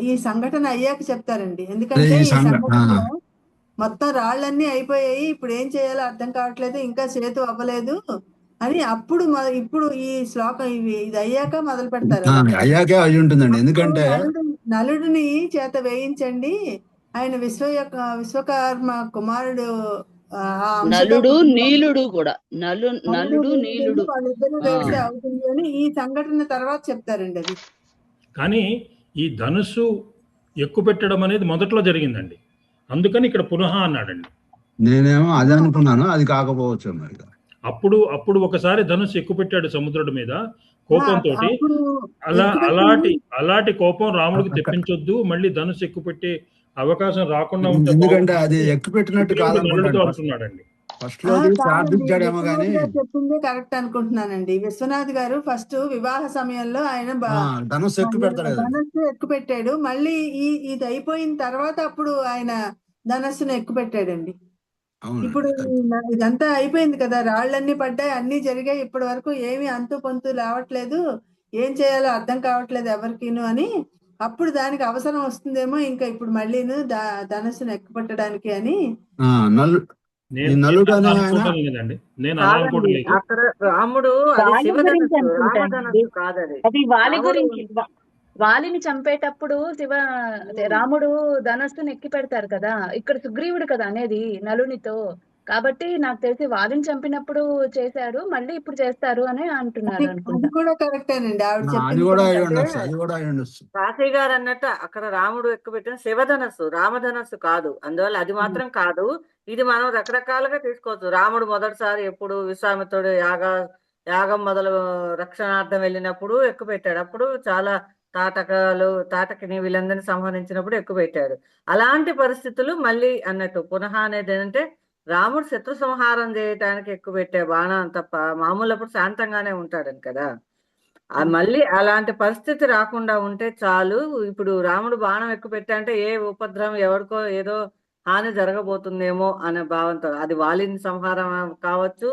ఈ సంఘటన అయ్యాక చెప్తారండి. ఎందుకంటే ఈ సంఘటనలో మొత్తం రాళ్ళన్నీ అయిపోయాయి, ఇప్పుడు ఏం చేయాలో అర్థం కావట్లేదు, ఇంకా సేతు అవ్వలేదు అని ఇప్పుడు ఈ శ్లోకం ఇది అయ్యాక మొదలు పెడతారు. అయ్యాకే అయి ఉంటుందండి. ఎందుకంటే నలుడిని చేత వేయించండి, ఆయన విశ్వకర్మ కుమారుడు నలుడు నీలుడు కూడా నలుడు నీలుడు వాళ్ళిద్దరూ వేస్తే అవుతుంది అని ఈ సంఘటన తర్వాత చెప్తారండి. అది కానీ ఈ ధనుస్సు ఎక్కువ పెట్టడం అనేది మొదట్లో జరిగిందండి, అందుకని ఇక్కడ పునః అన్నాడండి. నేనేమో అది అనుకున్నాను, అది కాకపోవచ్చు మరి. అప్పుడు ఒకసారి ధనుస్సు ఎక్కుపెట్టాడు సముద్రుడి మీద కోపంతో. అప్పుడు అలాంటి కోపం రాముడికి తెప్పించొద్దు, మళ్ళీ ధనుస్సు ఎక్కుపెట్టే అవకాశం రాకుండా ఉంటే ఎందుకంటే అది ఎక్కుపెట్టినట్టు కాదనుకుంటాను. అంటున్నాడండి. ఫస్ట్ లో ప్రార్థించాడేమో కానీ చెప్పింది కరెక్ట్ అనుకుంటున్నానండి. విశ్వనాథ్ గారు ఫస్ట్ వివాహ సమయంలో ఆయన ధనుస్సు ఎక్కువ పెడతాడు, ధనస్సు ఎక్కువ పెట్టాడు. మళ్ళీ ఇది అయిపోయిన తర్వాత అప్పుడు ఆయన ధనస్సును ఎక్కువ పెట్టాడండి. ఇప్పుడు ఇదంతా అయిపోయింది కదా, రాళ్ళన్నీ పడ్డాయి, అన్ని జరిగాయి, ఇప్పటి వరకు ఏమి అంతు పొంతు రావట్లేదు, ఏం చేయాలో అర్థం కావట్లేదు ఎవరికిను అని. అప్పుడు దానికి అవసరం వస్తుందేమో ఇంకా ఇప్పుడు మళ్ళీను ధనస్సును ఎక్కువ పెట్టడానికి అని. అక్కడ రాముడు రామధనస్సు కాదది. అది వాలి గురించి. వాలిని చంపేటప్పుడు రాముడు ధనస్సును ఎక్కి పెడతారు కదా, ఇక్కడ సుగ్రీవుడు కదా అనేది నలునితో. కాబట్టి నాకు తెలిసి వాలిని చంపినప్పుడు చేశారు, మళ్ళీ ఇప్పుడు చేస్తారు అని అంటున్నారు అనుకుంటా. కాశీ గారు అన్నట్టు అక్కడ రాముడు ఎక్కుపెట్టిన శివధనస్సు, రామధనస్సు కాదు. అందువల్ల అది మాత్రం కాదు. ఇది మనం రకరకాలుగా తీసుకోవచ్చు. రాముడు మొదటిసారి ఎప్పుడు విశ్వామిత్రుడు యాగం మొదలు రక్షణార్థం వెళ్ళినప్పుడు ఎక్కుపెట్టాడు. అప్పుడు చాలా తాటకిని వీళ్ళందరినీ సంహరించినప్పుడు ఎక్కువ పెట్టాడు. అలాంటి పరిస్థితులు మళ్ళీ అన్నట్టు పునః అనేది ఏంటంటే రాముడు శత్రు సంహారం చేయటానికి ఎక్కువ పెట్టే బాణం తప్ప మామూలు అప్పుడు శాంతంగానే ఉంటాడని కదా. మళ్ళీ అలాంటి పరిస్థితి రాకుండా ఉంటే చాలు. ఇప్పుడు రాముడు బాణం ఎక్కువ పెట్టా అంటే ఏ ఉపద్రవం ఎవరికో ఏదో హాని జరగబోతుందేమో అనే భావంతో, అది వాలిని సంహారం కావచ్చు,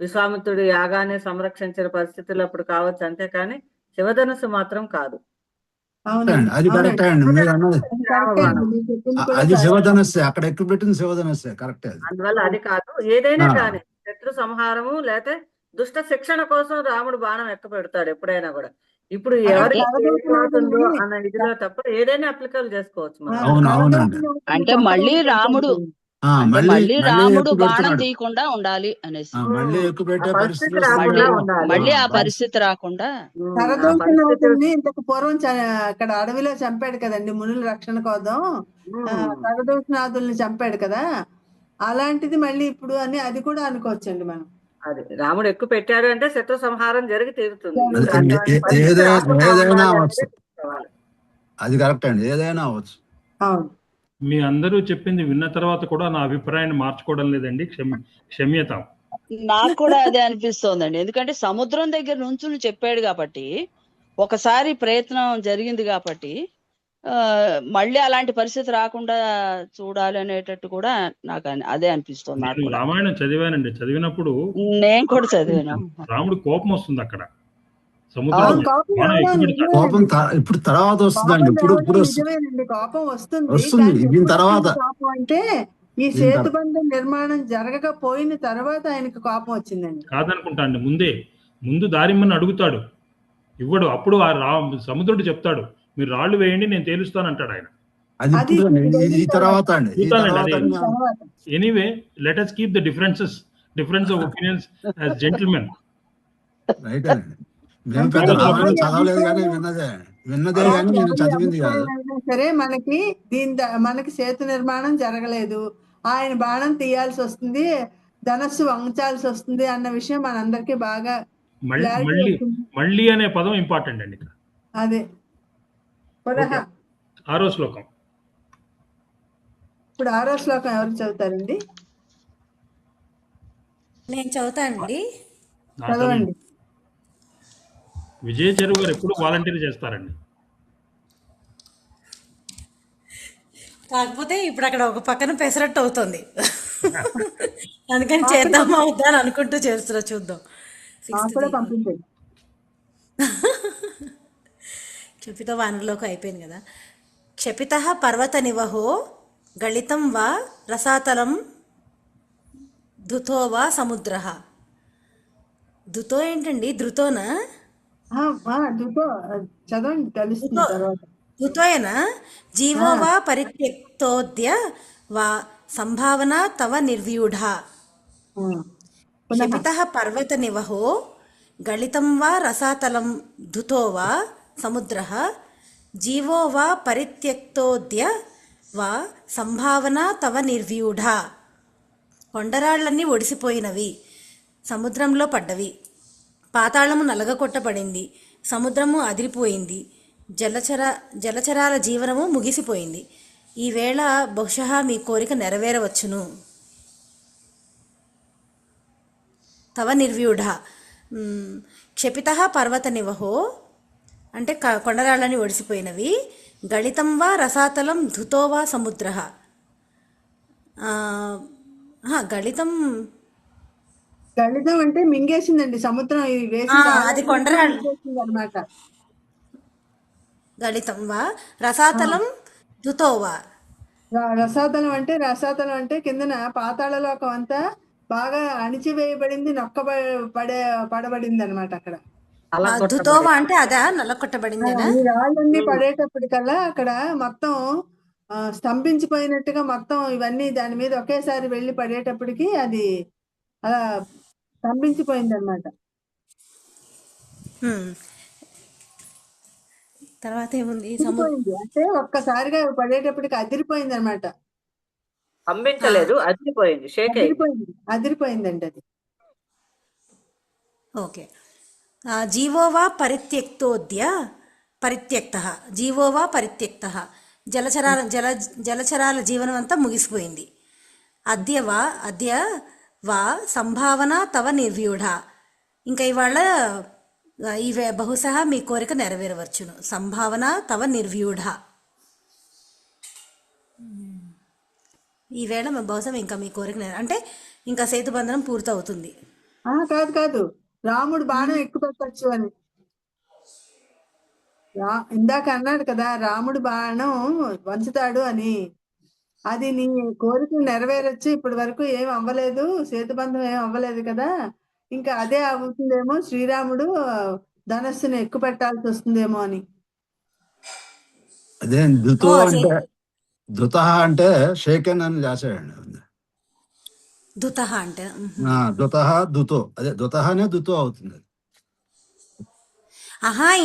విశ్వామిత్రుడు యాగాన్ని సంరక్షించిన పరిస్థితులు అప్పుడు కావచ్చు, అంతేకాని శివధనుసు మాత్రం కాదు. అది కరెక్టే అండి, మీరు అన్నది అది శివధనస్సే, అక్కడ ఎక్కువ పెట్టింది శివధనస్సే, కరెక్టే. అందువల్ల అది కాదు. ఏదైనా కానీ శత్రు సంహారము లేకపోతే దుష్ట శిక్షణ కోసం రాముడు బాణం ఎక్కువ పెడతాడు ఎప్పుడైనా కూడా. ఇప్పుడు ఎవరికి ఏమవుతుందో అన్న ఇదిలో తప్ప ఏదైనా అప్లికబుల్ చేసుకోవచ్చు. అంటే మళ్ళీ రాముడు బాణం తీయకుండా ఉండాలి అనేసి, మళ్ళీ ఆ పరిస్థితి రాకుండా. ఇంతకు పూర్వం అక్కడ అడవిలో చంపాడు కదండి మునుల రక్షణ కోసం, ఖరదూషణాదుల్ని చంపాడు కదా, అలాంటిది మళ్ళీ ఇప్పుడు అని అది కూడా అనుకోవచ్చండి మనం. అది రాముడు ఎక్కువ పెట్టాడు అంటే శత్రు సంహారం జరిగి తీరుతుంది. అది కరెక్ట్ అండి, ఏదైనా అవ్వచ్చు. మీ అందరూ చెప్పింది విన్న తర్వాత కూడా నా అభిప్రాయాన్ని మార్చుకోవడం లేదండి, క్షమ్యతాం. నాకు కూడా అదే అనిపిస్తోందండి. ఎందుకంటే సముద్రం దగ్గర నుంచి చెప్పాడు కాబట్టి, ఒకసారి ప్రయత్నం జరిగింది కాబట్టి మళ్ళీ అలాంటి పరిస్థితి రాకుండా చూడాలి అనేటట్టు కూడా నాకు అదే అనిపిస్తుంది. రామాయణం చదివానండి, చదివినప్పుడు నేను కూడా చదివాను. రాముడు కోపం వస్తుంది అక్కడ కోపం ఇప్పుడు తర్వాత వస్తుందండి, ఇప్పుడు కోపం వస్తుంది దీని తర్వాత. అంటే ఈ సేతుబంధం నిర్మాణం జరగకపోయిన తర్వాత ఆయనకు కోపం వచ్చిందండి. కాదనుకుంటా అండి, ముందు దారిమ్మని అడుగుతాడు, ఇవ్వడు. అప్పుడు ఆ సముద్రుడు చెప్తాడు, మీరు రాళ్ళు వేయండి నేను తేలుస్తానంటాడు ఆయన. Anyway let us keep the difference of opinions as gentlemen. సరే, మనకి సేతు నిర్మాణం జరగలేదు, ఆయన బాణం తీయాల్సి వస్తుంది, ధనస్సు వంచాల్సి వస్తుంది అన్న విషయం మనందరికీ బాగా మళ్ళీ అనే పదం ఇంపార్టెంట్ అండి ఇక్కడ. అదే ఆరో శ్లోకం. ఇప్పుడు ఆరో శ్లోకం ఎవరు చదువుతారండి? నేను చదువుతానండి. చదవండి. విజయ చెరువు గారు ఎప్పుడు వాలంటీర్ చేస్తారండి. కాకపోతే ఇప్పుడు అక్కడ ఒక పక్కన పెసరట్టు అవుతుంది, అందుకని చేద్దామా అవుతా అని అనుకుంటూ చేస్తున్నా, చూద్దాం. క్షపిత వానరలోకి అయిపోయింది కదా. క్షపిత పర్వత నివహో గళితం వా రసాతలం ధృతో వా సముద్ర. ధృతో ఏంటండి? ధృతోనా? ధృతోయనా? జీవో వా పరిత్యక్తోద్య వా సంభావన తవ నిర్వ్యూఢ. క్షపిత పర్వత నివహో గళితం వా రసాతలం ధృతో వా సముద్ర జీవో వా పరిత్యక్తోద్య వా సంభావన తవ నిర్వ్యూఢ. కొండరాళ్ళన్నీ ఒడిసిపోయినవి, సముద్రంలో పడ్డవి. పాతాళము నలగకొట్టబడింది, సముద్రము అదిరిపోయింది, జలచరాల జీవనము ముగిసిపోయింది. ఈవేళ బహుశः మీ కోరిక నెరవేరవచ్చును. తవ నిర్వ్యూఢ క్షపితః పర్వత నివహో అంటే కొండరాళ్ళని ఒడిసిపోయినవి. గళితం వా రసాతలం ధృతో వా సముద్ర. గళితం గళితం అంటే మింగేసిందండి సముద్రం వేసి అది కొండరాళ్ళు అనమాట. గళితం వా రసాతలం ధృతో వా. రసాతలం అంటే కిందన పాతాళలోకం అంతా బాగా అణిచివేయబడింది, పడబడింది అనమాట. అక్కడ ధృతోవా అంటే అదా నల్లకొట్టబడింది. రాళ్ళన్నీ పడేటప్పటికల్లా అక్కడ మొత్తం స్తంభించిపోయినట్టుగా మొత్తం ఇవన్నీ దాని మీద ఒకేసారి వెళ్ళి పడేటప్పటికి అది అలా స్తంభించిపోయింది అనమాట. తర్వాత ఏముంది? అంటే ఒక్కసారిగా పడేటప్పటికి అదిరిపోయింది అనమాట. స్తంభించలేదు, అదిరిపోయింది, షేక్ అదిరిపోయిందండి అది. ఓకే. జీవోవా పరిత్యక్తః జీవోవా పరిత్యక్తః జలచరాల జీవనం అంతా ముగిసిపోయింది. అద్య వా సంభావన తవ నిర్వ్యూఢ. ఇంకా ఇవాళ బహుశः మీ కోరిక నెరవేరవచ్చును. సంభావన తవ నిర్వ్యూఢ. ఈవేళ బహుశా ఇంకా మీ కోరిక అంటే ఇంకా సేతుబంధనం పూర్తవుతుంది. కాదు, రాముడు బాణం ఎక్కుపెట్టచ్చు అని ఇందాక అన్నాడు కదా, రాముడు బాణం వంచుతాడు అని. అది నీ కోరిక నెరవేరొచ్చు. ఇప్పటి వరకు ఏం అవ్వలేదు, సేతుబంధం ఏం అవ్వలేదు కదా, ఇంకా అదే అవుతుందేమో, శ్రీరాముడు ధనస్సును ఎక్కువ పెట్టాల్సి వస్తుందేమో అని. అదే ధృత అంటే షేకెన్ అని రాశాడండి. ధృత అంటే ధృతో అదే ధృతనే ధృతో అవుతుంది.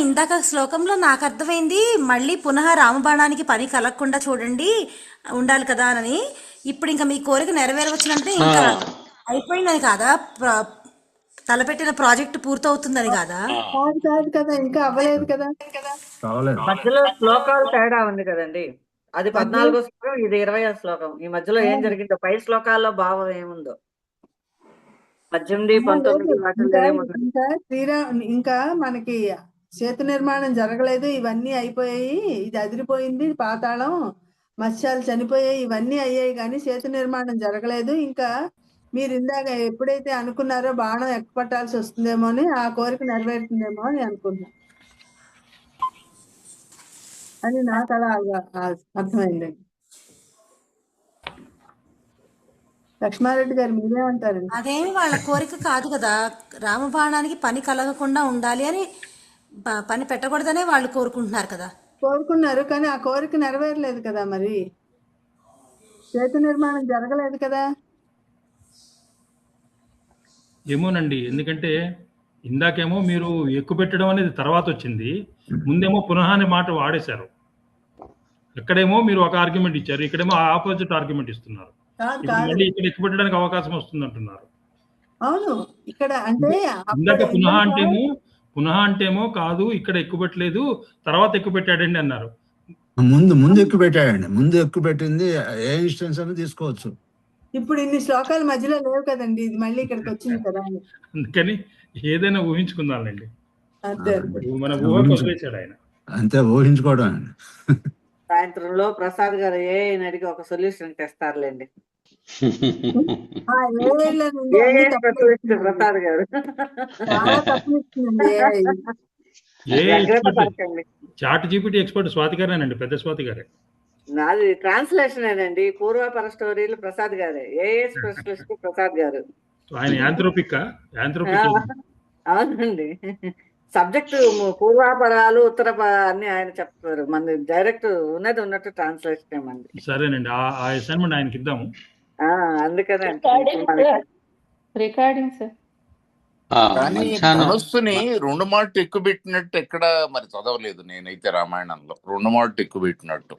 ఇందాక శ్లోకంలో నాకు అర్థమైంది, మళ్ళీ పునః రామబాణానికి పని కలగకుండా చూడండి ఉండాలి కదా అని. ఇప్పుడు ఇంకా మీ కోరిక నెరవేరవచ్చునంటే ఇంకా అయిపోయిందని కాదా? తలపెట్టిన ప్రాజెక్ట్ పూర్తవుతుందని కాదా? కాదు కదా, ఇంకా అవ్వలేదు కదా. మధ్యలో శ్లోకాలు తేడా ఉంది కదండి. అది 14వ శ్లోకం, ఇది 20వ శ్లోకం. ఈ మధ్యలో ఏం జరిగిందో, పై శ్లోకాల్లో భావం ఏముందో 18, 19 ఇంకా ఇంకా మనకి సేతు నిర్మాణం జరగలేదు, ఇవన్నీ అయిపోయాయి, ఇది అదిరిపోయింది, పాతాళం, మత్స్యాలు చనిపోయాయి, ఇవన్నీ అయ్యాయి, కానీ సేతు నిర్మాణం జరగలేదు. ఇంకా మీరు ఇందాక ఎప్పుడైతే అనుకున్నారో బాణం ఎక్కుపట్టాల్సి వస్తుందేమో అని, ఆ కోరిక నెరవేరుతుందేమో అని అనుకున్నా అని నాకు అలా అర్థమైంది. లక్ష్మారెడ్డి గారు మీరేమంటారండి? అదేమి వాళ్ళ కోరిక కాదు కదా, రామబాణానికి పని కలగకుండా ఉండాలి అని, పని పెట్టకూడదనే వాళ్ళు కోరుకుంటున్నారు కదా. కోరుకున్నారు, కానీ ఆ కోరిక నెరవేరలేదు కదా, మరి సేతు నిర్మాణం జరగలేదు కదా. ఏమోనండి, ఎందుకంటే ఇందాకేమో మీరు ఎక్కువ పెట్టడం అనేది తర్వాత వచ్చింది, ముందేమో పునః అనే మాట వాడేశారు. ఎక్కడేమో మీరు ఒక ఆర్గ్యుమెంట్ ఇచ్చారు, ఇక్కడేమో ఆపోజిట్ ఆర్గ్యుమెంట్ ఇస్తున్నారు. మళ్ళీ ఇక్కడ ఎక్కువ పెట్టడానికి అవకాశం వస్తుంది అంటున్నారు. అవును, ఇక్కడ అంటే ఇందాక పునః అంటేమో కాదు, ఇక్కడ ఎక్కువ పెట్టలేదు, తర్వాత ఎక్కువ పెట్టాడండి అన్నారు. ముందు ఎక్కువ పెట్టాడండి, ముందు ఎక్కువ పెట్టింది ఏ ఇన్స్టెన్స్ అని తీసుకోవచ్చు. ఇప్పుడు ఇన్ని శ్లోకాల మధ్యలో లేవు కదండి, ఇది మళ్ళీ ఇక్కడికి వచ్చింది కదా. అందుకని ఏదైనా ఊహించుకుందాంలేండి, మన ఊహ వదిలేశాడు ఆయన. అంతే, ఊహించుకోవడం అండి. సాయంత్రంలో ప్రసాద్ గారు అడిగి ఒక సొల్యూషన్ తెస్తారులేండి. ప్రసాద్ గారు చాట్ జీపీటీ ఎక్స్పర్ట్ స్వాతి గారేనండి, పెద్ద స్వాతి గారే. నాది ట్రాన్స్లేషన్ ఏనండి, పూర్వాపర స్టోరీలు ప్రసాద్ గారే, ఏఏ స్పెషలిస్ట్ ప్రసాద్ గారు. ఆయన యాంథ్రోపిక్ అవునండి, సబ్జెక్ట్ పూర్వాపరాలు ఉత్తర అన్ని ఆయన చెప్తారు. మన డైరెక్ట్ ఉన్నట్టు ట్రాన్స్లేషన్ ఏమండి. సరేనండి, ఆ అసైన్మెంట్ ఆయనకి ఇద్దాము. అందుకనే రికార్డింగ్ సార్. కానీ ధనస్సుని 2 మాటలు ఎక్కువ పెట్టినట్టు ఎక్కడ మరి చదవలేదు నేనైతే రామాయణంలో, 2 మాటలు ఎక్కువ పెట్టినట్టు.